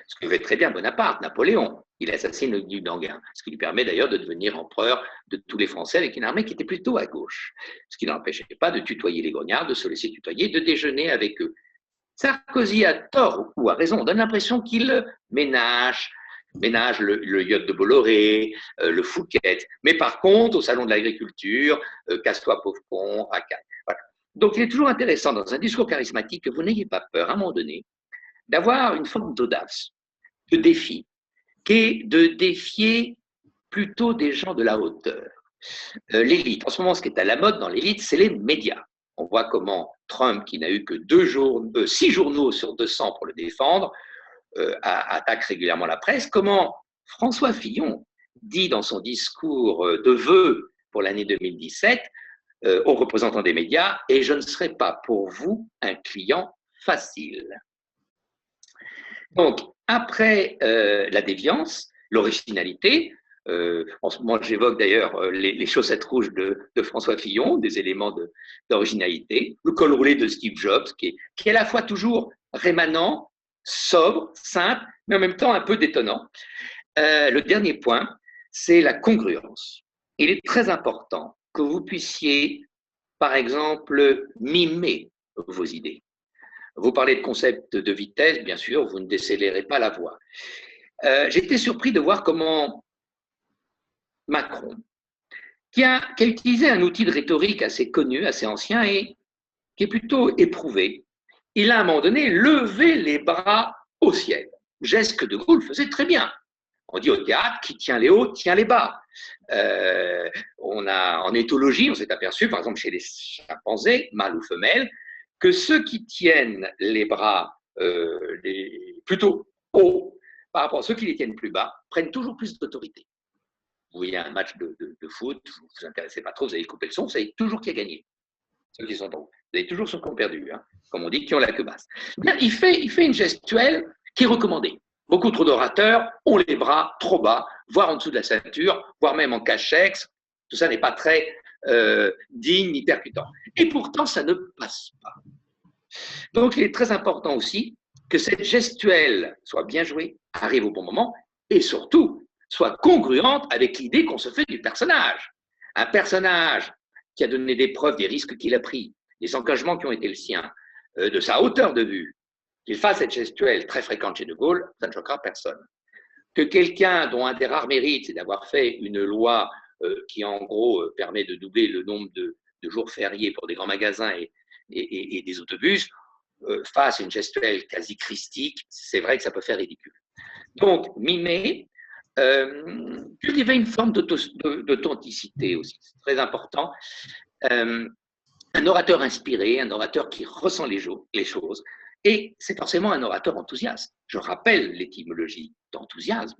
Ce que fait très bien Bonaparte, Napoléon. Il assassine le duc d'Enghien, ce qui lui permet d'ailleurs de devenir empereur de tous les Français avec une armée qui était plutôt à gauche. Ce qui n'empêchait pas de tutoyer les grognards, de se laisser tutoyer, de déjeuner avec eux. Sarkozy a tort ou a raison, on donne l'impression qu'il ménage le yacht de Bolloré, le Fouquet, mais par contre, au salon de l'agriculture, casse-toi pauvre con, racaille. Voilà. Donc il est toujours intéressant dans un discours charismatique que vous n'ayez pas peur, à un moment donné, d'avoir une forme d'audace, de défi, qui est de défier plutôt des gens de la hauteur. L'élite, en ce moment, ce qui est à la mode dans l'élite, c'est les médias. On voit comment Trump, qui n'a eu que 6 journaux sur 200 pour le défendre, attaque régulièrement la presse, comment François Fillon dit dans son discours de vœux pour l'année 2017 aux représentants des médias « Et je ne serai pas pour vous un client facile ». Donc, après la déviance, l'originalité, en ce moment j'évoque d'ailleurs les chaussettes rouges de François Fillon, des éléments d'originalité, le col roulé de Steve Jobs, qui est à la fois toujours rémanent, sobre, simple, mais en même temps un peu détonnant. Le dernier point, c'est la congruence. Il est très important que vous puissiez, par exemple, mimer vos idées. Vous parlez de concept de vitesse, bien sûr, vous ne décélérez pas la voix. J'étais surpris de voir comment Macron, qui a utilisé un outil de rhétorique assez connu, assez ancien et qui est plutôt éprouvé, il a à un moment donné levé les bras au ciel. Geste que De Gaulle faisait très bien. On dit au théâtre, qui tient les hauts, tient les bas. En éthologie, on s'est aperçu, par exemple chez les chimpanzés, mâles ou femelles, que ceux qui tiennent les bras plutôt hauts par rapport à ceux qui les tiennent plus bas prennent toujours plus d'autorité. Vous voyez un match de foot, vous ne vous intéressez pas trop, vous allez couper le son, vous savez toujours qui a gagné. Ceux qui sont en haut. Vous avez toujours ceux qui ont perdu, hein, comme on dit, qui ont la queue basse. Bien, il fait une gestuelle qui est recommandée. Beaucoup trop d'orateurs ont les bras trop bas, voire en dessous de la ceinture, voire même en cachex. Tout ça n'est pas très digne ni percutant. Et pourtant, ça ne passe pas. Donc, il est très important aussi que cette gestuelle soit bien jouée, arrive au bon moment, et surtout, soit congruente avec l'idée qu'on se fait du personnage. Un personnage qui a donné des preuves des risques qu'il a pris, des engagements qui ont été le sien, de sa hauteur de vue, qu'il fasse cette gestuelle très fréquente chez De Gaulle, ça ne choquera personne. Que quelqu'un dont un des rares mérites, c'est d'avoir fait une loi qui, en gros, permet de doubler le nombre de jours fériés pour des grands magasins et des autobus, fasse une gestuelle quasi christique, c'est vrai que ça peut faire ridicule. Donc, mimer, cultiver une forme d'authenticité aussi, c'est très important. Un orateur inspiré, un orateur qui ressent les choses, et c'est forcément un orateur enthousiaste. Je rappelle l'étymologie d'enthousiasme.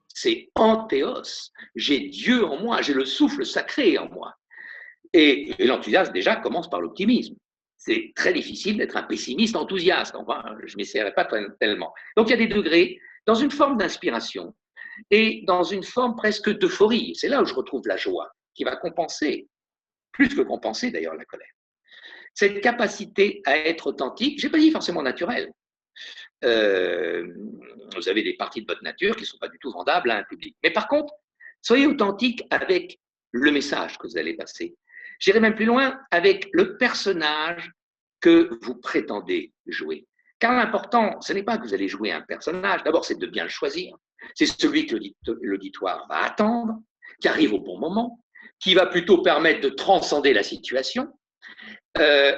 C'est anthéos. J'ai Dieu en moi, j'ai le souffle sacré en moi. Et l'enthousiasme, déjà, commence par l'optimisme. C'est très difficile d'être un pessimiste enthousiaste. Enfin, je ne m'essaierai pas tellement. Donc, il y a des degrés dans une forme d'inspiration et dans une forme presque d'euphorie. C'est là où je retrouve la joie, qui va compenser, plus que compenser d'ailleurs, la colère. Cette capacité à être authentique, je n'ai pas dit forcément naturelle. Vous avez des parties de votre nature qui ne sont pas du tout vendables à un public. Mais par contre, soyez authentique avec le message que vous allez passer. J'irai même plus loin avec le personnage que vous prétendez jouer. Car l'important, ce n'est pas que vous allez jouer un personnage, d'abord c'est de bien le choisir. C'est celui que l'auditoire va attendre, qui arrive au bon moment, qui va plutôt permettre de transcender la situation.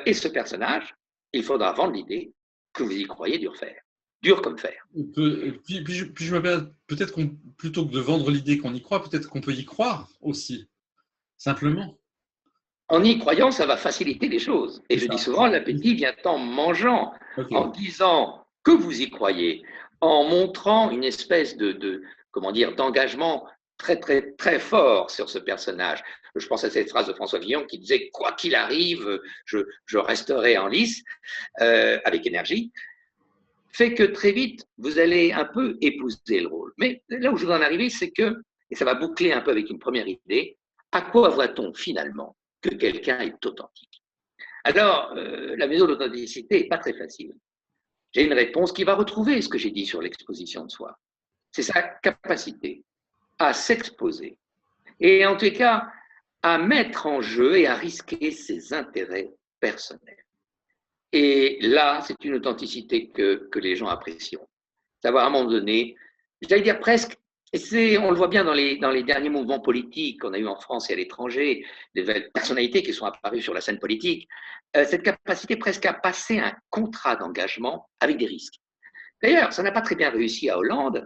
Et ce personnage, il faudra vendre l'idée que vous y croyez dur comme fer. Puis je me permets, peut-être plutôt que de vendre l'idée qu'on y croit, peut-être qu'on peut y croire aussi, simplement. En y croyant, ça va faciliter les choses. Et je dis souvent, l'appétit vient en mangeant, en disant que vous y croyez, en montrant une espèce d'engagement très, très, très fort sur ce personnage. Je pense à cette phrase de François Villon qui disait « Quoi qu'il arrive, je resterai en lice avec énergie », fait que très vite, vous allez un peu épouser le rôle. Mais là où je veux en arriver, c'est que, et ça va boucler un peu avec une première idée, à quoi voit-on finalement que quelqu'un est authentique? Alors, la mesure de l'authenticité n'est pas très facile. J'ai une réponse qui va retrouver ce que j'ai dit sur l'exposition de soi. C'est sa capacité à s'exposer et en tout cas à mettre en jeu et à risquer ses intérêts personnels. Et là, c'est une authenticité que les gens apprécieront. Savoir à un moment donné, j'allais dire presque, et on le voit bien dans les derniers mouvements politiques qu'on a eu en France et à l'étranger, des personnalités qui sont apparues sur la scène politique, cette capacité presque à passer un contrat d'engagement avec des risques. D'ailleurs, ça n'a pas très bien réussi à Hollande,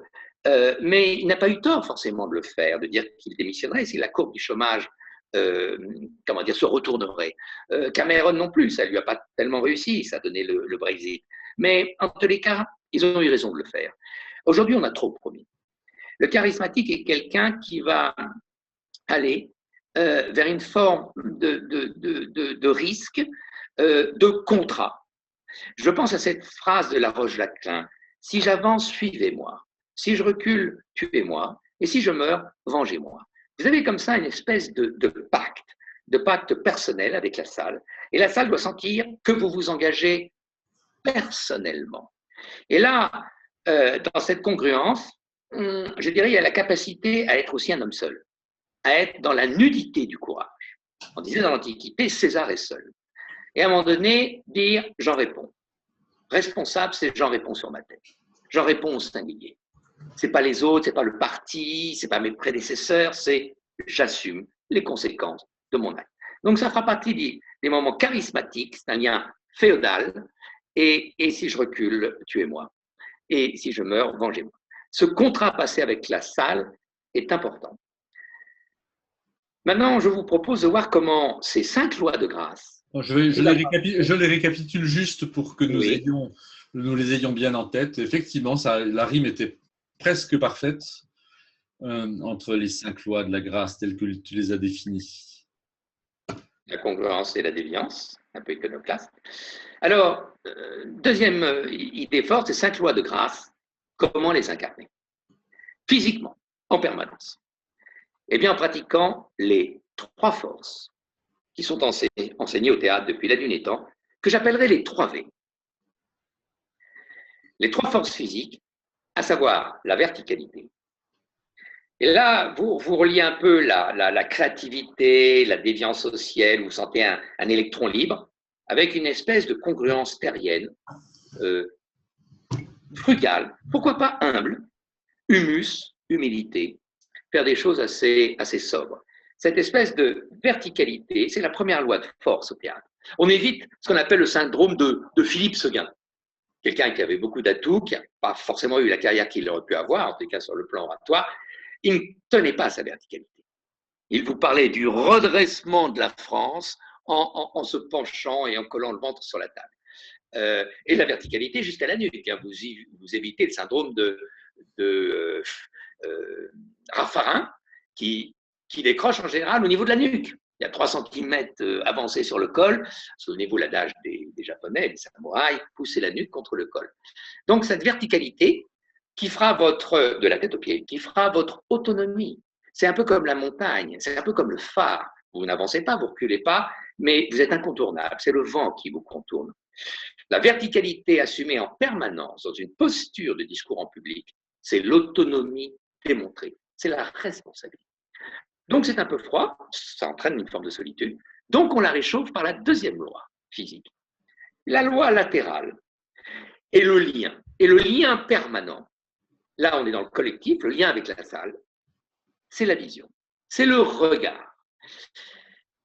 mais il n'a pas eu tort forcément de le faire, de dire qu'il démissionnerait si la courbe du chômage se retournerait. Cameron non plus, ça ne lui a pas tellement réussi, ça a donné le Brexit. Mais en tous les cas, ils ont eu raison de le faire. Aujourd'hui, on a trop promis. Le charismatique est quelqu'un qui va aller vers une forme de risque, de contrat. Je pense à cette phrase de La Roche-Jacquelin, « Si j'avance, suivez-moi. Si je recule, tuez-moi. Et si je meurs, vengez-moi. » Vous avez comme ça une espèce de pacte personnel avec la salle. Et la salle doit sentir que vous vous engagez personnellement. Et là, dans cette congruence, je dirais, il y a la capacité à être aussi un homme seul, à être dans la nudité du courage. On disait dans l'Antiquité, César est seul. Et à un moment donné, dire j'en réponds. Responsable, c'est j'en réponds sur ma tête. J'en réponds au singulier. C'est pas les autres, c'est pas le parti, c'est pas mes prédécesseurs, c'est j'assume les conséquences de mon acte. Donc ça fera partie des moments charismatiques, c'est un lien féodal, et si je recule, tuez-moi. Et si je meurs, vengez-moi. Ce contrat passé avec la salle est important. Maintenant, je vous propose de voir comment ces 5 lois de grâce. Je les récapitule juste pour que Oui. nous les ayons bien en tête. Effectivement, la rime était presque parfaite entre les 5 lois de la grâce telles que tu les as définies. La congruence et la déviance, un peu iconoclaste. Alors, deuxième idée forte, c'est 5 lois de grâce. Comment les incarner? Physiquement, en permanence. Eh bien, en pratiquant les 3 forces qui sont enseignées au théâtre depuis la nuit des temps, que j'appellerais les 3 V. Les 3 forces physiques, à savoir la verticalité. Et là, vous reliez un peu la créativité, la déviance au ciel, vous sentez un électron libre, avec une espèce de congruence terrienne, frugale, pourquoi pas humble, humus, humilité, faire des choses assez sobres. Cette espèce de verticalité, c'est la première loi de force au théâtre. On évite ce qu'on appelle le syndrome de Philippe Seguin, quelqu'un qui avait beaucoup d'atouts, qui n'a pas forcément eu la carrière qu'il aurait pu avoir, en tout cas sur le plan oratoire. Il ne tenait pas à sa verticalité. Il vous parlait du redressement de la France en se penchant et en collant le ventre sur la table. Et la verticalité jusqu'à la nuque. Vous évitez le syndrome de Raffarin qui décroche en général au niveau de la nuque. Il y a 3 cm avancé sur le col. Souvenez-vous l'adage des Japonais, des samouraïs, poussez la nuque contre le col. Donc cette verticalité qui fera de la tête aux pieds, qui fera votre autonomie. C'est un peu comme la montagne, c'est un peu comme le phare. Vous n'avancez pas, vous ne reculez pas, mais vous êtes incontournable. C'est le vent qui vous contourne. La verticalité assumée en permanence dans une posture de discours en public, c'est l'autonomie démontrée. C'est la responsabilité. Donc c'est un peu froid, ça entraîne une forme de solitude. Donc on la réchauffe par la deuxième loi physique. La loi latérale et le lien permanent. Là, on est dans le collectif, le lien avec la salle, c'est la vision, c'est le regard.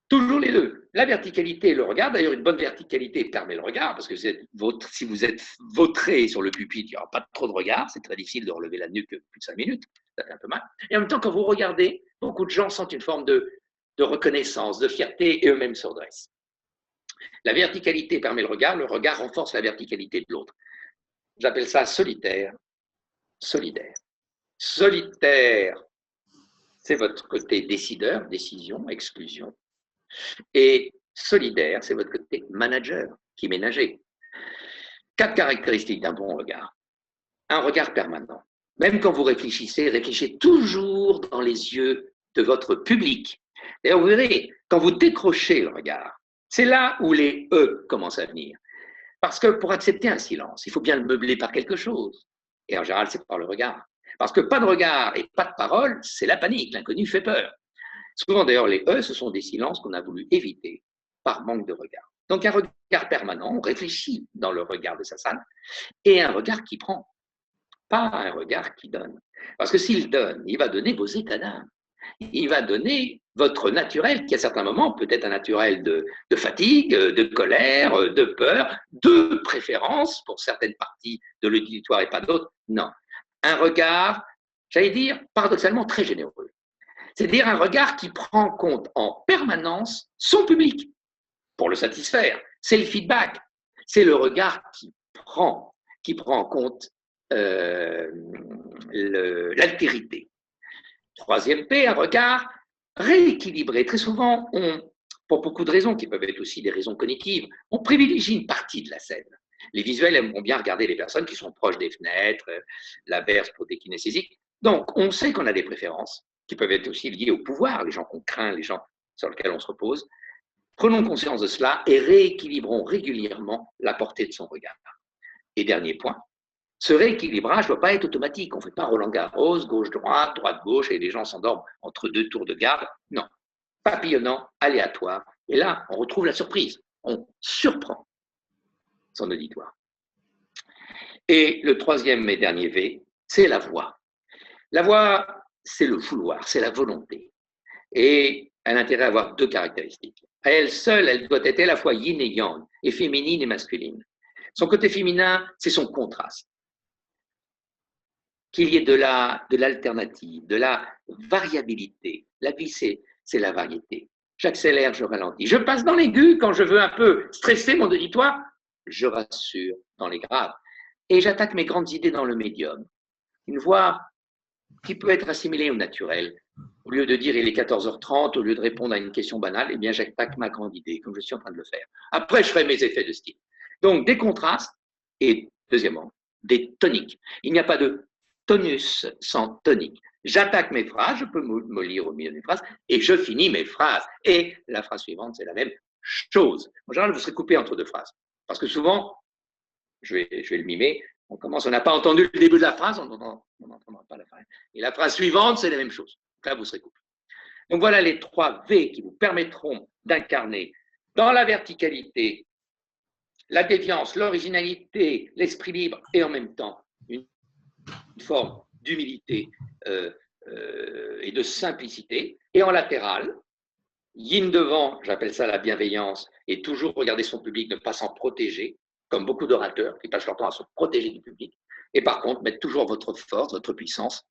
Toujours les deux, la verticalité et le regard. D'ailleurs, une bonne verticalité permet le regard, parce que si vous êtes vautré sur le pupitre, il n'y aura pas trop de regard, c'est très difficile de relever la nuque plus de 5 minutes, ça fait un peu mal. Et en même temps, quand vous regardez, beaucoup de gens sentent une forme de reconnaissance, de fierté, et eux-mêmes se redressent. La verticalité permet le regard renforce la verticalité de l'autre. J'appelle ça solitaire, solidaire. Solitaire, c'est votre côté décideur, décision, exclusion. Et solidaire, c'est votre côté manager, qui ménageait. 4 caractéristiques d'un bon regard. Un regard permanent. Même quand vous réfléchissez toujours dans les yeux de votre public. D'ailleurs, vous verrez, quand vous décrochez le regard, c'est là où les « e » commencent à venir. Parce que pour accepter un silence, il faut bien le meubler par quelque chose. Et en général, c'est par le regard. Parce que pas de regard et pas de parole, c'est la panique, l'inconnu fait peur. Souvent d'ailleurs, les « e », ce sont des silences qu'on a voulu éviter par manque de regard. Donc un regard permanent, on réfléchit dans le regard de sa salle, et un regard qui prend, pas un regard qui donne. Parce que s'il donne, il va donner vos états d'âme. Il va donner votre naturel, qui à certains moments peut être un naturel de fatigue, de colère, de peur, de préférence pour certaines parties de l'auditoire et pas d'autres. Non. Un regard, j'allais dire, paradoxalement très généreux. C'est-à-dire un regard qui prend en compte en permanence son public pour le satisfaire. C'est le feedback. C'est le regard qui prend en compte l'altérité. Troisième P, un regard rééquilibré. Très souvent, pour beaucoup de raisons qui peuvent être aussi des raisons cognitives, on privilégie une partie de la scène. Les visuels aimeront bien regarder les personnes qui sont proches des fenêtres, l'inverse pour des kinesthésiques. Donc, on sait qu'on a des préférences qui peuvent être aussi liées au pouvoir, les gens qu'on craint, les gens sur lesquels on se repose. Prenons conscience de cela et rééquilibrons régulièrement la portée de son regard. Et dernier point, Ce rééquilibrage ne doit pas être automatique. On ne fait pas Roland-Garros, gauche-droite, droite-gauche, et les gens s'endorment entre deux tours de garde. Non. Papillonnant, aléatoire. Et là, on retrouve la surprise. On surprend son auditoire. Et le troisième et dernier V, c'est la voix. La voix, c'est le vouloir, c'est la volonté. Et elle a intérêt à avoir deux caractéristiques. À elle seule, elle doit être à la fois yin et yang, et féminine et masculine. Son côté féminin, c'est son contraste. Qu'il y ait de l'alternative, de la variabilité. La vie, c'est la variété. J'accélère, je ralentis. Je passe dans l'aigu quand je veux un peu stresser mon auditoire. Je rassure dans les graves. Et j'attaque mes grandes idées dans le médium. Une voix qui peut être assimilée au naturel. Au lieu de dire il est 14h30, au lieu de répondre à une question banale, eh bien j'attaque ma grande idée, comme je suis en train de le faire. Après, je ferai mes effets de style. Donc, des contrastes et, deuxièmement, des toniques. Il n'y a pas de tonus sans tonique. J'attaque mes phrases, je peux me lire au milieu des phrases, et je finis mes phrases. Et la phrase suivante, c'est la même chose. En général, vous serez coupé entre deux phrases. Parce que souvent, je vais le mimer, on n'a pas entendu le début de la phrase, on n'entendra pas la fin. Et la phrase suivante, c'est la même chose. Là, vous serez coupé. Donc voilà les 3 V qui vous permettront d'incarner dans la verticalité la déviance, l'originalité, l'esprit libre et en même temps une forme d'humilité et de simplicité. Et en latéral, yin devant, j'appelle ça la bienveillance, et toujours regarder son public, ne pas s'en protéger, comme beaucoup d'orateurs qui passent leur temps à se protéger du public. Et par contre, mettre toujours votre force, votre puissance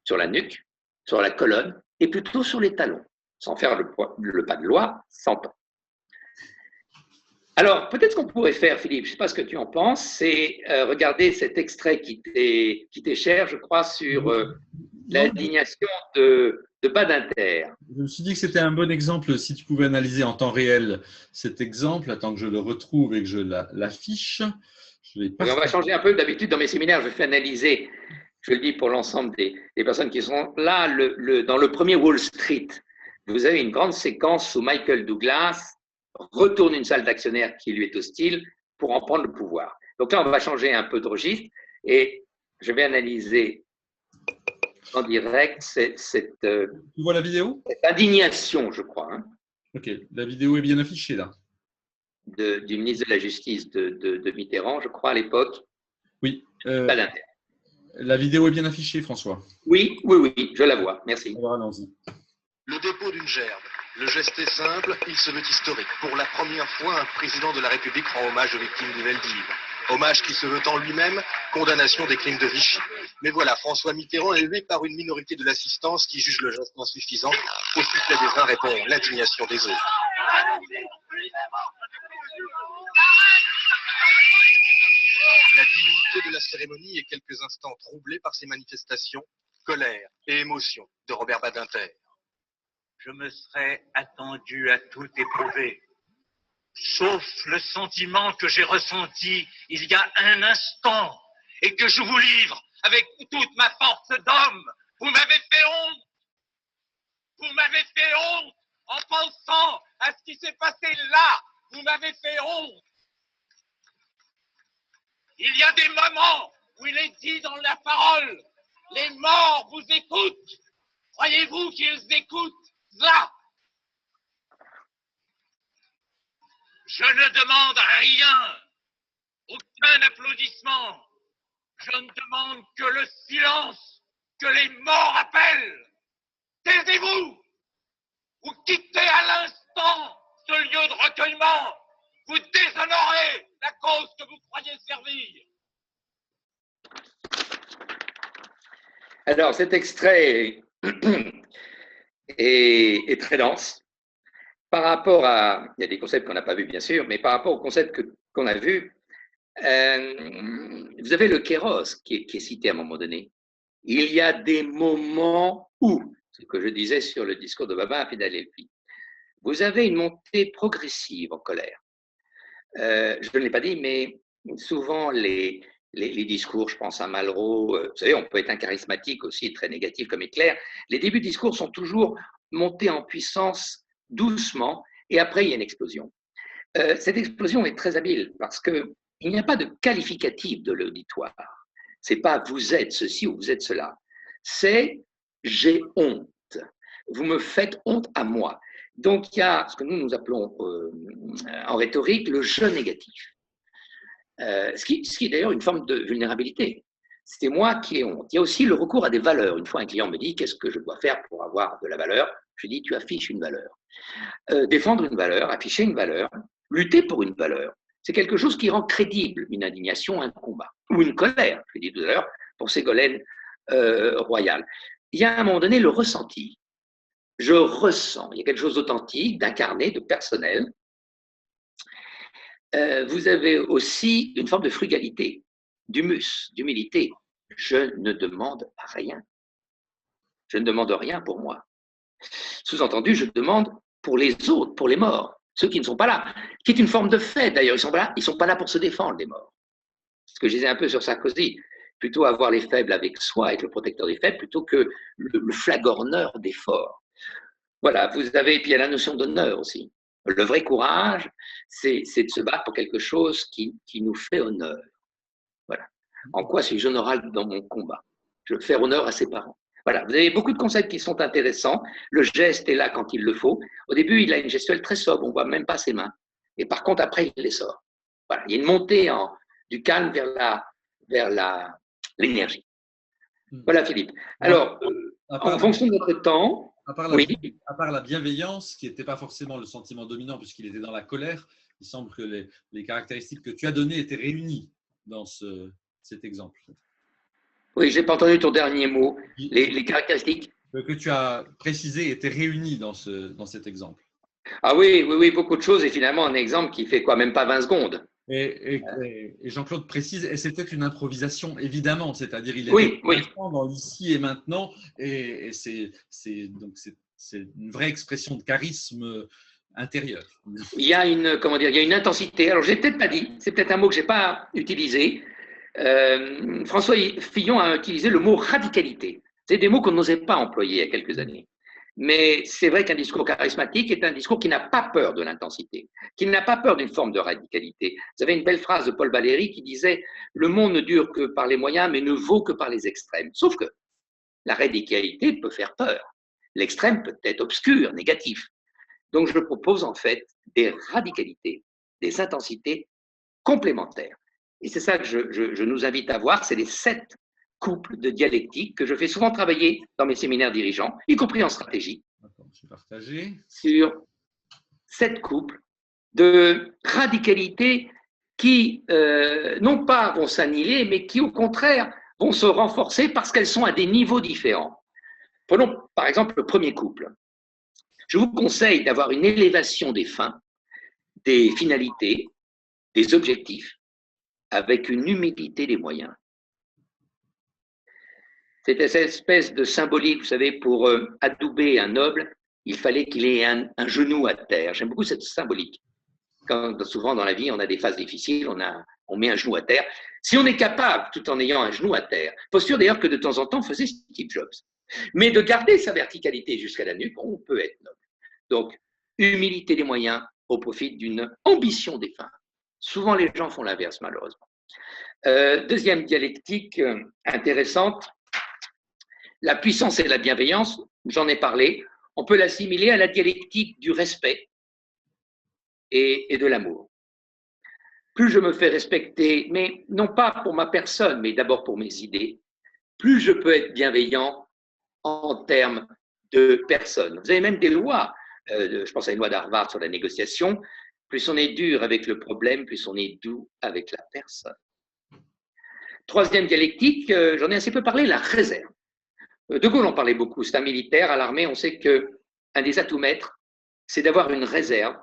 sur la nuque, sur la colonne, et plutôt sur les talons, sans faire le pas de loi, sans temps. Alors, peut-être ce qu'on pourrait faire, Philippe, je ne sais pas ce que tu en penses, c'est regarder cet extrait qui t'est cher, je crois, sur l'indignation de Badinter. Je me suis dit que c'était un bon exemple, si tu pouvais analyser en temps réel cet exemple, attends que je le retrouve et que je l'affiche. On va changer un peu. D'habitude, dans mes séminaires, je fais analyser, je le dis pour l'ensemble des personnes qui sont là, dans le premier Wall Street, vous avez une grande séquence où Michael Douglas retourne une salle d'actionnaires qui lui est hostile pour en prendre le pouvoir. Donc là, on va changer un peu de registre et je vais analyser en direct cette tu vois la vidéo ? Cette indignation, je crois. Hein, ok, la vidéo est bien affichée là. Du ministre de la Justice de Mitterrand, je crois, à l'époque. Oui. La vidéo est bien affichée, François. Oui, je la vois. Merci. Alors, allons-y. Le dépôt d'une gerbe. Le geste est simple, il se veut historique. Pour la première fois, un président de la République rend hommage aux victimes du Veldiv. Hommage qui se veut en lui-même condamnation des crimes de Vichy. Mais voilà, François Mitterrand est élevé par une minorité de l'assistance qui juge le geste insuffisant. Au sifflet des uns répond l'indignation des autres. La dignité de la cérémonie est quelques instants troublée par ces manifestations, colère et émotion de Robert Badinter. Je me serais attendu à tout éprouver, sauf le sentiment que j'ai ressenti il y a un instant et que je vous livre avec toute ma force d'homme. Vous m'avez fait honte. Vous m'avez fait honte en pensant à ce qui s'est passé là. Vous m'avez fait honte. Il y a des moments où il est dit dans la parole, les morts vous écoutent. Croyez-vous qu'ils écoutent là? Je ne demande rien, aucun applaudissement. Je ne demande que le silence que les morts appellent. Taisez-vous ou quittez à l'instant ce lieu de recueillement. Vous déshonorez la cause que vous croyez servir. Alors, cet extrait est très dense. Par rapport à, il y a des concepts qu'on n'a pas vus bien sûr, mais par rapport au concept qu'on a vu, vous avez le kéros qui est cité à un moment donné. Il y a des moments où, ce que je disais sur le discours de Babin à Philadelphie, vous avez une montée progressive en colère. Je ne l'ai pas dit, mais souvent les discours, je pense à Malraux, vous savez, on peut être un charismatique aussi, très négatif comme Hitler. Les débuts de discours sont toujours montés en puissance doucement, et après il y a une explosion. Cette explosion est très habile parce qu'il n'y a pas de qualificatif de l'auditoire. C'est pas vous êtes ceci ou vous êtes cela. C'est j'ai honte. Vous me faites honte à moi. Donc il y a ce que nous appelons en rhétorique le je négatif. Ce qui est d'ailleurs une forme de vulnérabilité. C'est moi qui ai honte. Il y a aussi le recours à des valeurs. Une fois, un client me dit qu'est-ce que je dois faire pour avoir de la valeur. Je dis tu affiches une valeur. Défendre une valeur, afficher une valeur, lutter pour une valeur, c'est quelque chose qui rend crédible une indignation, un combat ou une colère. Je l'ai dit tout à l'heure pour Ségolène Royal. Il y a à un moment donné le ressenti. Je ressens. Il y a quelque chose d'authentique, d'incarné, de personnel. Vous avez aussi une forme de frugalité, d'humus, d'humilité. Je ne demande rien. Je ne demande rien pour moi. Sous-entendu, je demande pour les autres, pour les morts, ceux qui ne sont pas là, qui est une forme de fait d'ailleurs. Ils sont pas là pour se défendre des morts. Ce que je disais un peu sur Sarkozy, plutôt avoir les faibles avec soi, être le protecteur des faibles, plutôt que le flagorneur des forts. Voilà, vous avez, et puis il y a la notion d'honneur aussi. Le vrai courage, c'est de se battre pour quelque chose qui nous fait honneur. Voilà. En quoi suis-je honorable dans mon combat? Je veux faire honneur à ses parents. Voilà, vous avez beaucoup de concepts qui sont intéressants. Le geste est là quand il le faut. Au début, il a une gestuelle très sobre, on ne voit même pas ses mains. Et par contre, après, il les sort. Voilà, il y a une montée du calme vers l'énergie. Voilà, Philippe. Alors, en fonction de notre temps, à part la bienveillance, qui n'était pas forcément le sentiment dominant puisqu'il était dans la colère, il semble que les caractéristiques que tu as données étaient réunies dans cet exemple. Oui, je n'ai pas entendu ton dernier mot. Les caractéristiques que tu as précisées étaient réunies dans cet exemple. Ah oui, beaucoup de choses et finalement un exemple qui fait quoi, même pas 20 secondes. Et Jean-Claude précise, et c'était une improvisation évidemment, c'est-à-dire il est dans l'ici et maintenant, et c'est une vraie expression de charisme intérieur. Il y a une intensité. Alors je l'ai peut-être pas dit, c'est peut-être un mot que j'ai pas utilisé. François Fillon a utilisé le mot radicalité. C'est des mots qu'on n'osait pas employer il y a quelques années. Mais c'est vrai qu'un discours charismatique est un discours qui n'a pas peur de l'intensité, qui n'a pas peur d'une forme de radicalité. Vous avez une belle phrase de Paul Valéry qui disait « Le monde ne dure que par les moyens, mais ne vaut que par les extrêmes ». Sauf que la radicalité peut faire peur. L'extrême peut être obscur, négatif. Donc je propose en fait des radicalités, des intensités complémentaires. Et c'est ça que je nous invite à voir, c'est les 7 couples de dialectique que je fais souvent travailler dans mes séminaires dirigeants, y compris en stratégie, sur 7 couples de radicalité qui, non pas vont s'annihiler, mais qui, au contraire, vont se renforcer parce qu'elles sont à des niveaux différents. Prenons, par exemple, le premier couple. Je vous conseille d'avoir une élévation des fins, des finalités, des objectifs, avec une humilité des moyens. C'était cette espèce de symbolique, vous savez, pour adouber un noble, il fallait qu'il ait un genou à terre. J'aime beaucoup cette symbolique. Quand souvent dans la vie, on a des phases difficiles, on met un genou à terre. Si on est capable, tout en ayant un genou à terre, posture d'ailleurs que de temps en temps faisait Steve Jobs, mais de garder sa verticalité jusqu'à la nuque, on peut être noble. Donc, humilité des moyens au profit d'une ambition des fins. Souvent, les gens font l'inverse, malheureusement. Deuxième dialectique intéressante, la puissance et la bienveillance, j'en ai parlé, on peut l'assimiler à la dialectique du respect et de l'amour. Plus je me fais respecter, mais non pas pour ma personne, mais d'abord pour mes idées, plus je peux être bienveillant en termes de personnes. Vous avez même des lois, je pense à une loi d'Harvard sur la négociation, plus on est dur avec le problème, plus on est doux avec la personne. Troisième dialectique, j'en ai assez peu parlé, la réserve. De Gaulle en parlait beaucoup, c'est un militaire à l'armée, on sait qu'un des atouts maîtres, c'est d'avoir une réserve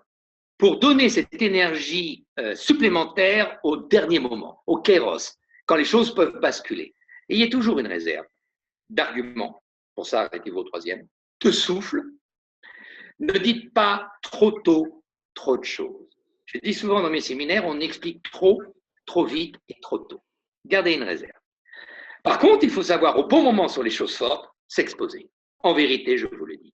pour donner cette énergie supplémentaire au dernier moment, au kéros, quand les choses peuvent basculer. Et il y a toujours une réserve d'arguments, pour ça arrêtez-vous au troisième, de souffle. Ne dites pas trop tôt trop de choses. Je dis souvent dans mes séminaires, on explique trop vite et trop tôt. Gardez une réserve. Par contre, il faut savoir au bon moment sur les choses fortes, s'exposer. En vérité, je vous le dis.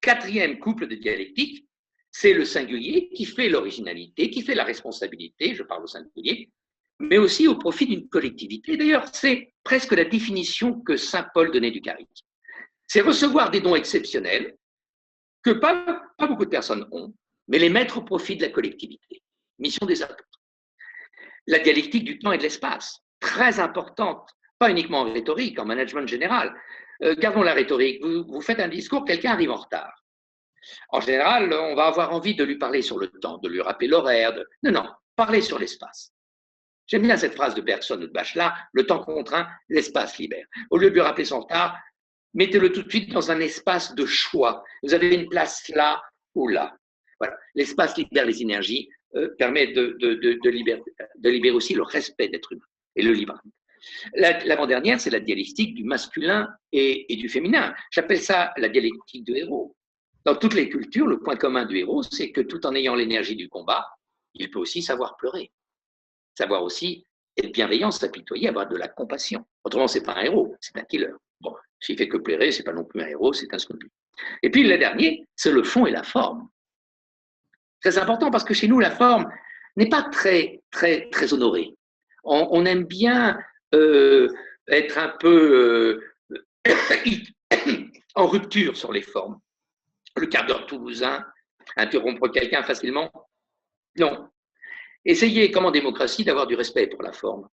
Quatrième couple de dialectique, c'est le singulier qui fait l'originalité, qui fait la responsabilité, je parle au singulier, mais aussi au profit d'une collectivité. D'ailleurs, c'est presque la définition que saint Paul donnait du charisme. C'est recevoir des dons exceptionnels que pas beaucoup de personnes ont, mais les mettre au profit de la collectivité. Mission des apôtres. La dialectique du temps et de l'espace, très importante, pas uniquement en rhétorique, en management général. Gardons la rhétorique. Vous faites un discours, quelqu'un arrive en retard. En général, on va avoir envie de lui parler sur le temps, de lui rappeler l'horaire. Non, parlez sur l'espace. J'aime bien cette phrase de Bergson ou de Bachelard, le temps contraint, l'espace libère. Au lieu de lui rappeler son retard, mettez-le tout de suite dans un espace de choix. Vous avez une place là ou là. Voilà. L'espace libère les énergies, permet de libérer aussi le respect d'être humain et le libre. L'avant-dernière, c'est la dialectique du masculin et du féminin. J'appelle ça la dialectique du héros. Dans toutes les cultures, le point commun du héros, c'est que tout en ayant l'énergie du combat, il peut aussi savoir pleurer, savoir aussi être bienveillant, s'apitoyer, avoir de la compassion. Autrement, c'est pas un héros, c'est un killer. Bon, s'il fait que pleurer, c'est pas non plus un héros, c'est un scorpion. Et puis le dernier, c'est le fond et la forme. Très important parce que chez nous, la forme n'est pas très honorée. On aime bien être un peu en rupture sur les formes. Le quart d'heure toulousain, interrompre quelqu'un facilement, non. Essayez, comme en démocratie, d'avoir du respect pour la forme.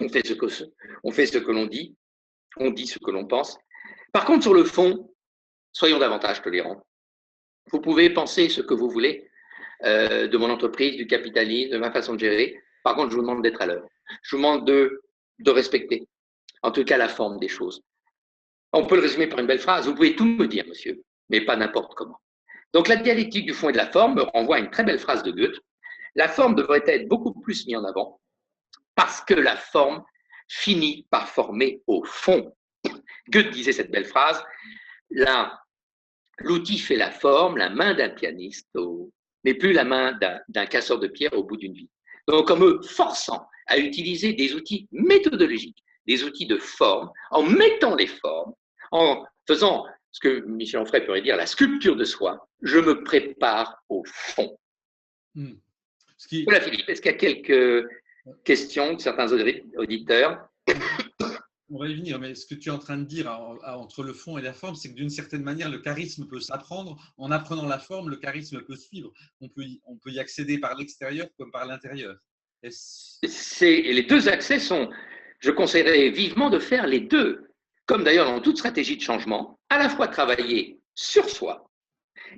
On fait ce que l'on dit, on dit ce que l'on pense. Par contre, sur le fond, soyons davantage tolérants. Vous pouvez penser ce que vous voulez de mon entreprise, du capitalisme, de ma façon de gérer. Par contre, je vous demande d'être à l'heure. Je vous demande de respecter, en tout cas, la forme des choses. On peut le résumer par une belle phrase. Vous pouvez tout me dire, monsieur, mais pas n'importe comment. Donc, la dialectique du fond et de la forme me renvoie à une très belle phrase de Goethe. La forme devrait être beaucoup plus mise en avant parce que la forme finit par former au fond. Goethe disait cette belle phrase, l'outil fait la forme, la main d'un pianiste n'est plus la main d'un casseur de pierre au bout d'une vie. Donc, en me forçant à utiliser des outils méthodologiques, des outils de forme, en mettant les formes, en faisant ce que Michel Onfray pourrait dire la sculpture de soi, je me prépare au fond. Voilà, Philippe, est-ce qu'il y a quelques questions de certains auditeurs? On va y venir, mais ce que tu es en train de dire entre le fond et la forme, c'est que d'une certaine manière, le charisme peut s'apprendre. En apprenant la forme, le charisme peut suivre. On peut y accéder par l'extérieur comme par l'intérieur. Les deux accès sont, je conseillerais vivement de faire les deux, comme d'ailleurs dans toute stratégie de changement, à la fois travailler sur soi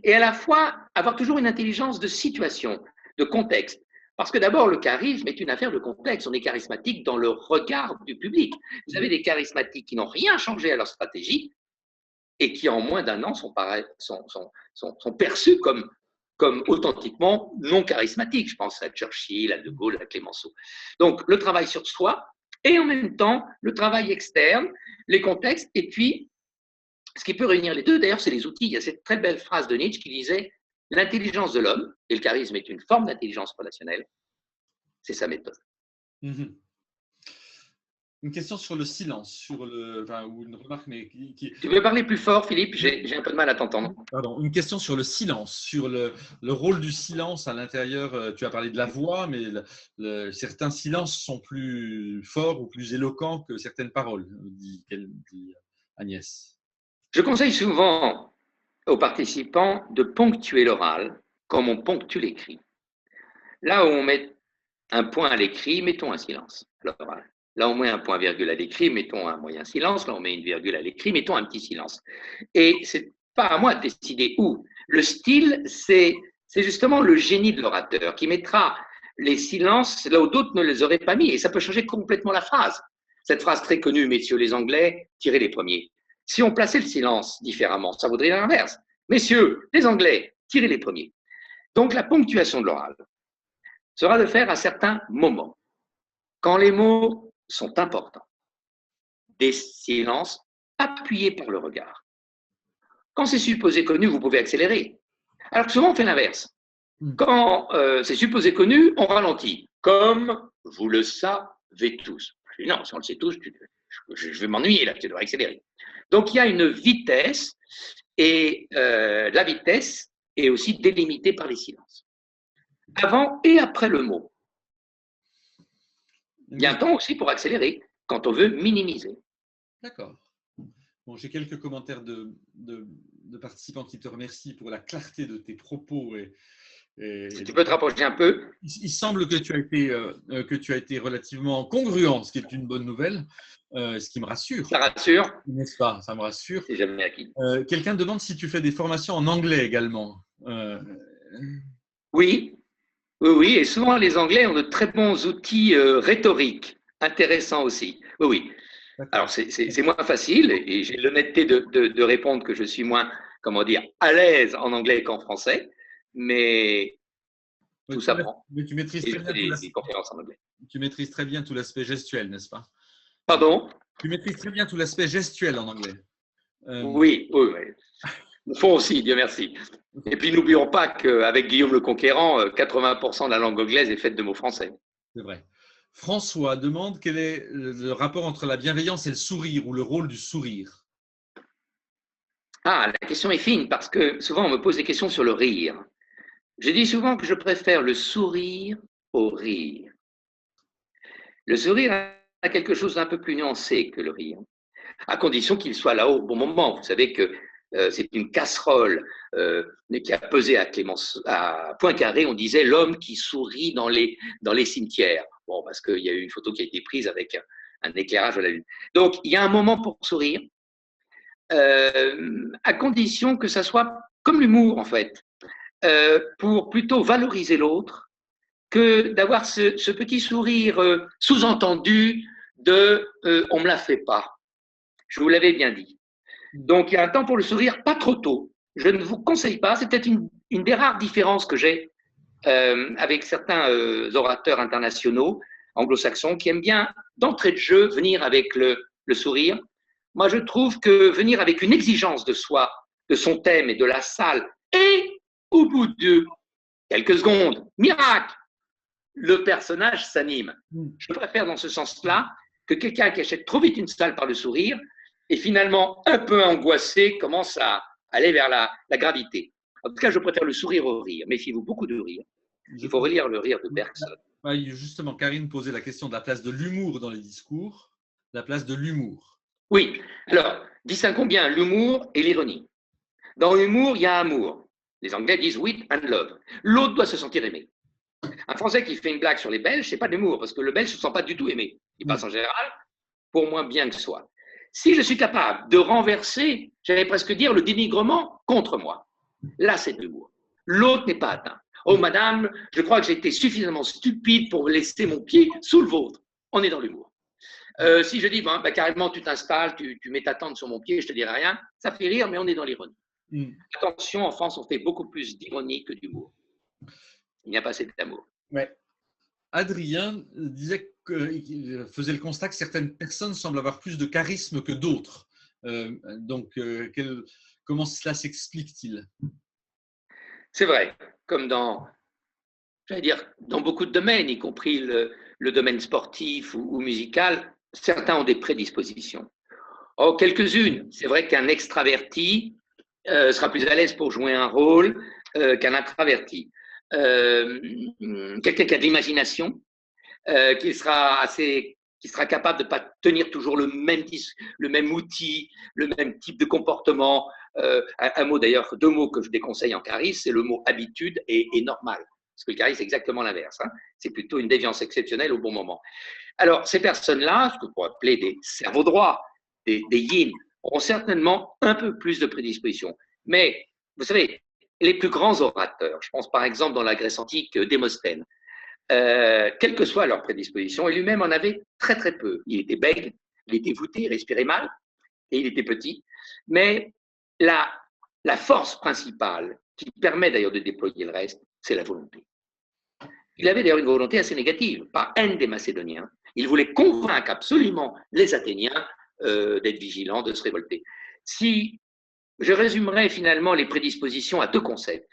et à la fois avoir toujours une intelligence de situation, de contexte. Parce que d'abord, le charisme est une affaire de contexte. On est charismatique dans le regard du public. Vous avez des charismatiques qui n'ont rien changé à leur stratégie et qui, en moins d'un an, sont perçus comme authentiquement non charismatiques. Je pense à Churchill, à De Gaulle, à Clémenceau. Donc, le travail sur soi et en même temps, le travail externe, les contextes, et puis, ce qui peut réunir les deux, d'ailleurs, c'est les outils. Il y a cette très belle phrase de Nietzsche qui disait « L'intelligence de l'homme, et le charisme est une forme d'intelligence relationnelle, c'est sa méthode. » Une question sur le silence, ou une remarque, mais Tu veux parler plus fort, Philippe? J'ai un peu de mal à t'entendre. Pardon, une question sur le silence, sur le rôle du silence à l'intérieur. Tu as parlé de la voix, mais certains silences sont plus forts ou plus éloquents que certaines paroles, dit Agnès. Je conseille souvent aux participants de ponctuer l'oral comme on ponctue l'écrit. Là où on met un point à l'écrit, mettons un silence à l'oral. Là, on met un point virgule à l'écrit, mettons un moyen silence. Là, on met une virgule à l'écrit, mettons un petit silence. Et c'est pas à moi de décider où. Le style, c'est justement le génie de l'orateur qui mettra les silences là où d'autres ne les auraient pas mis. Et ça peut changer complètement la phrase. Cette phrase très connue, messieurs les Anglais, tirez les premiers. Si on plaçait le silence différemment, ça vaudrait l'inverse. Messieurs, les Anglais, tirez les premiers. Donc, la ponctuation de l'oral sera de faire à certains moments, quand les mots sont importants, des silences appuyés par le regard. Quand c'est supposé connu, vous pouvez accélérer. Alors que souvent, on fait l'inverse. Quand c'est supposé connu, on ralentit, comme vous le savez tous. Je dis non, si on le sait tous, je vais m'ennuyer là, tu devrais accélérer. Donc, il y a une vitesse, et la vitesse est aussi délimitée par les silences. Avant et après le mot. Il y a un temps aussi pour accélérer, quand on veut minimiser. D'accord. Bon, j'ai quelques commentaires de participants qui te remercient pour la clarté de tes propos. Si tu peux te rapprocher un peu. Il semble que tu as été relativement congruent, ce qui est une bonne nouvelle, ce qui me rassure. Ça rassure. N'est-ce pas? Ça me rassure. C'est jamais acquis. Quelqu'un demande si tu fais des formations en anglais également. Oui, oui, et souvent les Anglais ont de très bons outils rhétoriques, intéressants aussi. Oui, oui. Alors c'est moins facile, et j'ai l'honnêteté de répondre que je suis moins, comment dire, à l'aise en anglais qu'en français, mais tout s'apprend. Mais tu maîtrises Et très bien des conférences en anglais. Tu maîtrises très bien tout l'aspect gestuel, n'est-ce pas? Pardon? Tu maîtrises très bien tout l'aspect gestuel en anglais. Oui, oui, oui. Au fond aussi, Dieu merci. Et puis n'oublions pas qu'avec Guillaume le Conquérant, 80% de la langue anglaise est faite de mots français. C'est vrai. François demande quel est le rapport entre la bienveillance et le sourire, ou le rôle du sourire. Ah, la question est fine parce que souvent on me pose des questions sur le rire. Je dis souvent que je préfère le sourire au rire. Le sourire a quelque chose d'un peu plus nuancé que le rire, à condition qu'il soit là au bon moment. Vous savez que c'est une casserole qui a pesé à Poincaré. On disait l'homme qui sourit dans les cimetières. Bon, parce qu'il y a eu une photo qui a été prise avec un éclairage de la lune. Donc, il y a un moment pour sourire, à condition que ça soit comme l'humour, en fait, pour plutôt valoriser l'autre que d'avoir ce petit sourire sous-entendu de on ne me la fait pas. Je vous l'avais bien dit. Donc, il y a un temps pour le sourire, pas trop tôt. Je ne vous conseille pas, c'est peut-être une des rares différences que j'ai avec certains orateurs internationaux anglo-saxons qui aiment bien, d'entrée de jeu, venir avec le sourire. Moi, je trouve que venir avec une exigence de soi, de son thème et de la salle, et au bout de quelques secondes, miracle, le personnage s'anime. Je préfère dans ce sens-là que quelqu'un qui achète trop vite une salle par le sourire et finalement un peu angoissé commence à aller vers la gravité. En tout cas, je préfère le sourire au rire. Méfiez-vous beaucoup de rire. Il faut relire le rire de Bergson. Justement, Karine posait la question de la place de l'humour dans les discours. La place de l'humour. Oui, alors, distinguons bien l'humour et l'ironie. Dans l'humour, il y a amour. Les Anglais disent wit and love. L'autre doit se sentir aimé. Un Français qui fait une blague sur les Belges, c'est pas de l'humour, parce que le Belge ne se sent pas du tout aimé. Il passe en général pour moins bien que soi. Si je suis capable de renverser, j'allais presque dire, le dénigrement contre moi, là, c'est de l'humour. L'autre n'est pas atteint. Oh, madame, je crois que j'ai été suffisamment stupide pour laisser mon pied sous le vôtre. On est dans l'humour. Si je dis, carrément, tu t'installes, tu mets ta tente sur mon pied, je te dirai rien, ça fait rire, mais on est dans l'ironie. Attention, en France, on fait beaucoup plus d'ironie que d'humour. Il n'y a pas assez d'amour. Ouais. Adrien disait qu'il faisait le constat que certaines personnes semblent avoir plus de charisme que d'autres. Comment cela s'explique-t-il? C'est vrai, comme dans beaucoup de domaines, y compris le domaine sportif ou musical, certains ont des prédispositions. Oh, quelques-unes. C'est vrai qu'un extraverti sera plus à l'aise pour jouer un rôle qu'un introverti. Quelqu'un qui a de l'imagination, qui sera capable de ne pas tenir toujours le même outil, le même type de comportement. Un mot d'ailleurs, deux mots que je déconseille en charisme, c'est le mot habitude et normal. Parce que le charisme, c'est exactement l'inverse. C'est plutôt une déviance exceptionnelle au bon moment. Alors, ces personnes-là, ce que pourrait appeler des cerveaux droits, des yin, auront certainement un peu plus de prédisposition. Mais, vous savez, les plus grands orateurs, je pense par exemple dans la Grèce antique, Démosthène, quelle que soit leur prédisposition, et lui-même en avait très très peu. Il était bègue, il était voûté, il respirait mal, et il était petit. Mais la force principale, qui permet d'ailleurs de déployer le reste, c'est la volonté. Il avait d'ailleurs une volonté assez négative, par haine des Macédoniens. Il voulait convaincre absolument les Athéniens d'être vigilants, de se révolter. Si je résumerais finalement les prédispositions à deux concepts.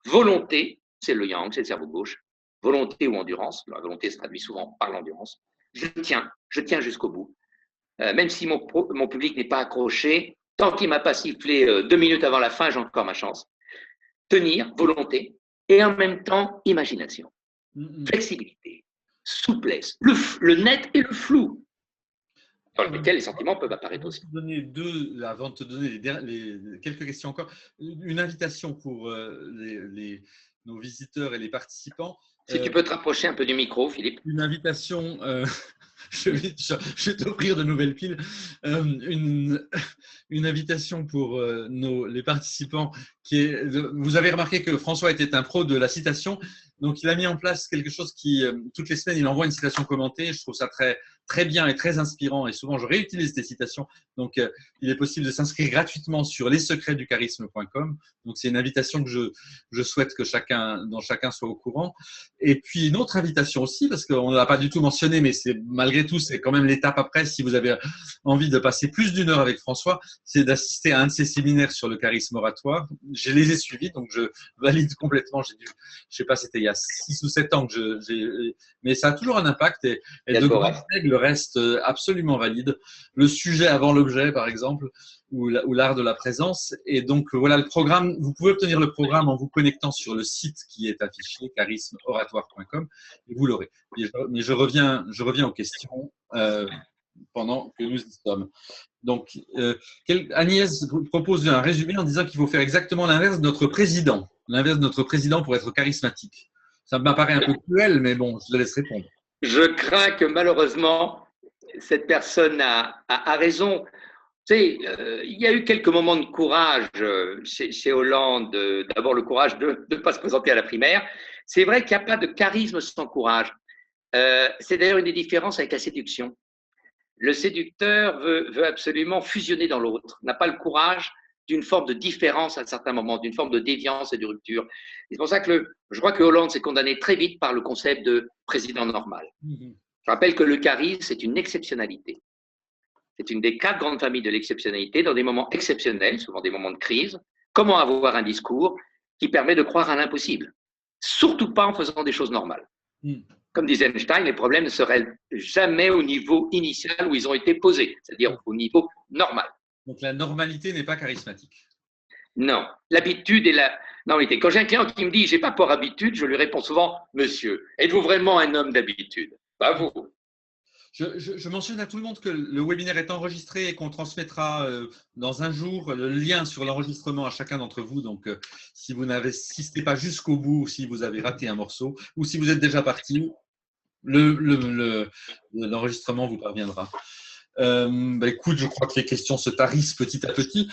Volonté, c'est le yang, c'est le cerveau gauche. Volonté ou endurance, la volonté se traduit souvent par l'endurance. Je tiens jusqu'au bout. Même si mon public n'est pas accroché, tant qu'il ne m'a pas sifflé 2 minutes avant la fin, j'ai encore ma chance. Tenir, volonté, et en même temps, imagination, flexibilité. souplesse, le net et le flou, dans lequel les sentiments peuvent apparaître aussi. Avant de te donner quelques questions encore, une invitation pour nos visiteurs et les participants. Si tu peux te rapprocher un peu du micro, Philippe. Une invitation, je vais t'offrir de nouvelles piles. Une invitation pour les participants. Vous avez remarqué que François était un pro de la citation, donc il a mis en place quelque chose qui, toutes les semaines, il envoie une citation commentée. Je trouve ça très, très bien et très inspirant, et souvent je réutilise des citations. Donc il est possible de s'inscrire gratuitement sur lessecretsducharisme.com. Donc c'est une invitation que je souhaite que chacun soit au courant. Et puis une autre invitation aussi, parce qu'on ne l'a pas du tout mentionné, mais malgré tout, c'est quand même l'étape après. Si vous avez envie de passer plus d'1 heure avec François, c'est d'assister à un de ses séminaires sur le charisme oratoire. Je les ai suivis, donc je valide complètement. Je ne sais pas, c'était il y a 6 ou 7 ans mais ça a toujours un impact, et de grandes règles restent absolument valides. Le sujet avant l'objet, par exemple, ou l'art de la présence. Et donc voilà le programme. Vous pouvez obtenir le programme en vous connectant sur le site qui est affiché, charismeoratoire.com, et vous l'aurez. Mais je reviens aux questions pendant que nous y sommes. Donc, Agnès propose un résumé en disant qu'il faut faire exactement l'inverse de notre président. L'inverse de notre président pour être charismatique. Ça m'apparaît un peu cruel, mais bon, je te laisse répondre. Je crains que malheureusement, cette personne a raison. Tu sais, il y a eu quelques moments de courage chez Hollande. D'abord, le courage de ne pas se présenter à la primaire. C'est vrai qu'il n'y a pas de charisme sans courage. C'est d'ailleurs une des différences avec la séduction. Le séducteur veut absolument fusionner dans l'autre, n'a pas le courage d'une forme de différence à certains moments, d'une forme de déviance et de rupture. C'est pour ça que je crois que Hollande s'est condamné très vite par le concept de président normal. Je rappelle que le charisme, c'est une exceptionnalité. C'est une des 4 grandes familles de l'exceptionnalité, dans des moments exceptionnels, souvent des moments de crise. Comment avoir un discours qui permet de croire à l'impossible? Surtout pas en faisant des choses normales. Comme disait Einstein, les problèmes ne seraient jamais au niveau initial où ils ont été posés, c'est-à-dire au niveau normal. Donc la normalité n'est pas charismatique. Non, l'habitude et la normalité. Quand j'ai un client qui me dit « j'ai pas pour habitude », je lui réponds souvent « Monsieur, êtes-vous vraiment un homme d'habitude ?» Pas vous. Je mentionne à tout le monde que le webinaire est enregistré et qu'on transmettra dans un jour le lien sur l'enregistrement à chacun d'entre vous. Donc, si vous n'assistez pas jusqu'au bout, ou si vous avez raté un morceau, ou si vous êtes déjà parti, l'enregistrement vous parviendra. Écoute, je crois que les questions se tarissent petit à petit.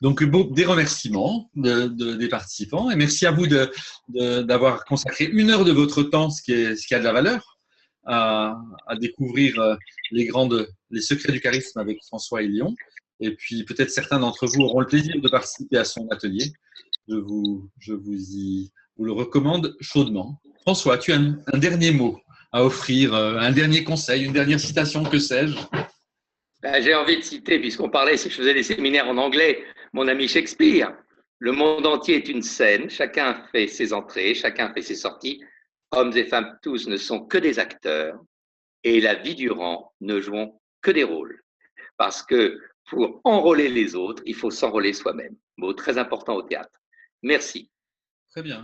Donc, des remerciements des participants, et merci à vous d'avoir consacré 1 heure de votre temps, ce qui a de la valeur, à découvrir les secrets du charisme avec François Hélion. Et puis, peut-être certains d'entre vous auront le plaisir de participer à son atelier. Je vous le recommande chaudement. François, tu as un dernier mot à offrir, un dernier conseil, une dernière citation, que sais-je? J'ai envie de citer, puisqu'on parlait, si je faisais des séminaires en anglais, mon ami Shakespeare. Le monde entier est une scène, chacun fait ses entrées, chacun fait ses sorties. Hommes et femmes tous ne sont que des acteurs, et la vie durant ne jouons que des rôles. Parce que pour enrôler les autres, il faut s'enrôler soi-même. Mot très important au théâtre. Merci. Très bien.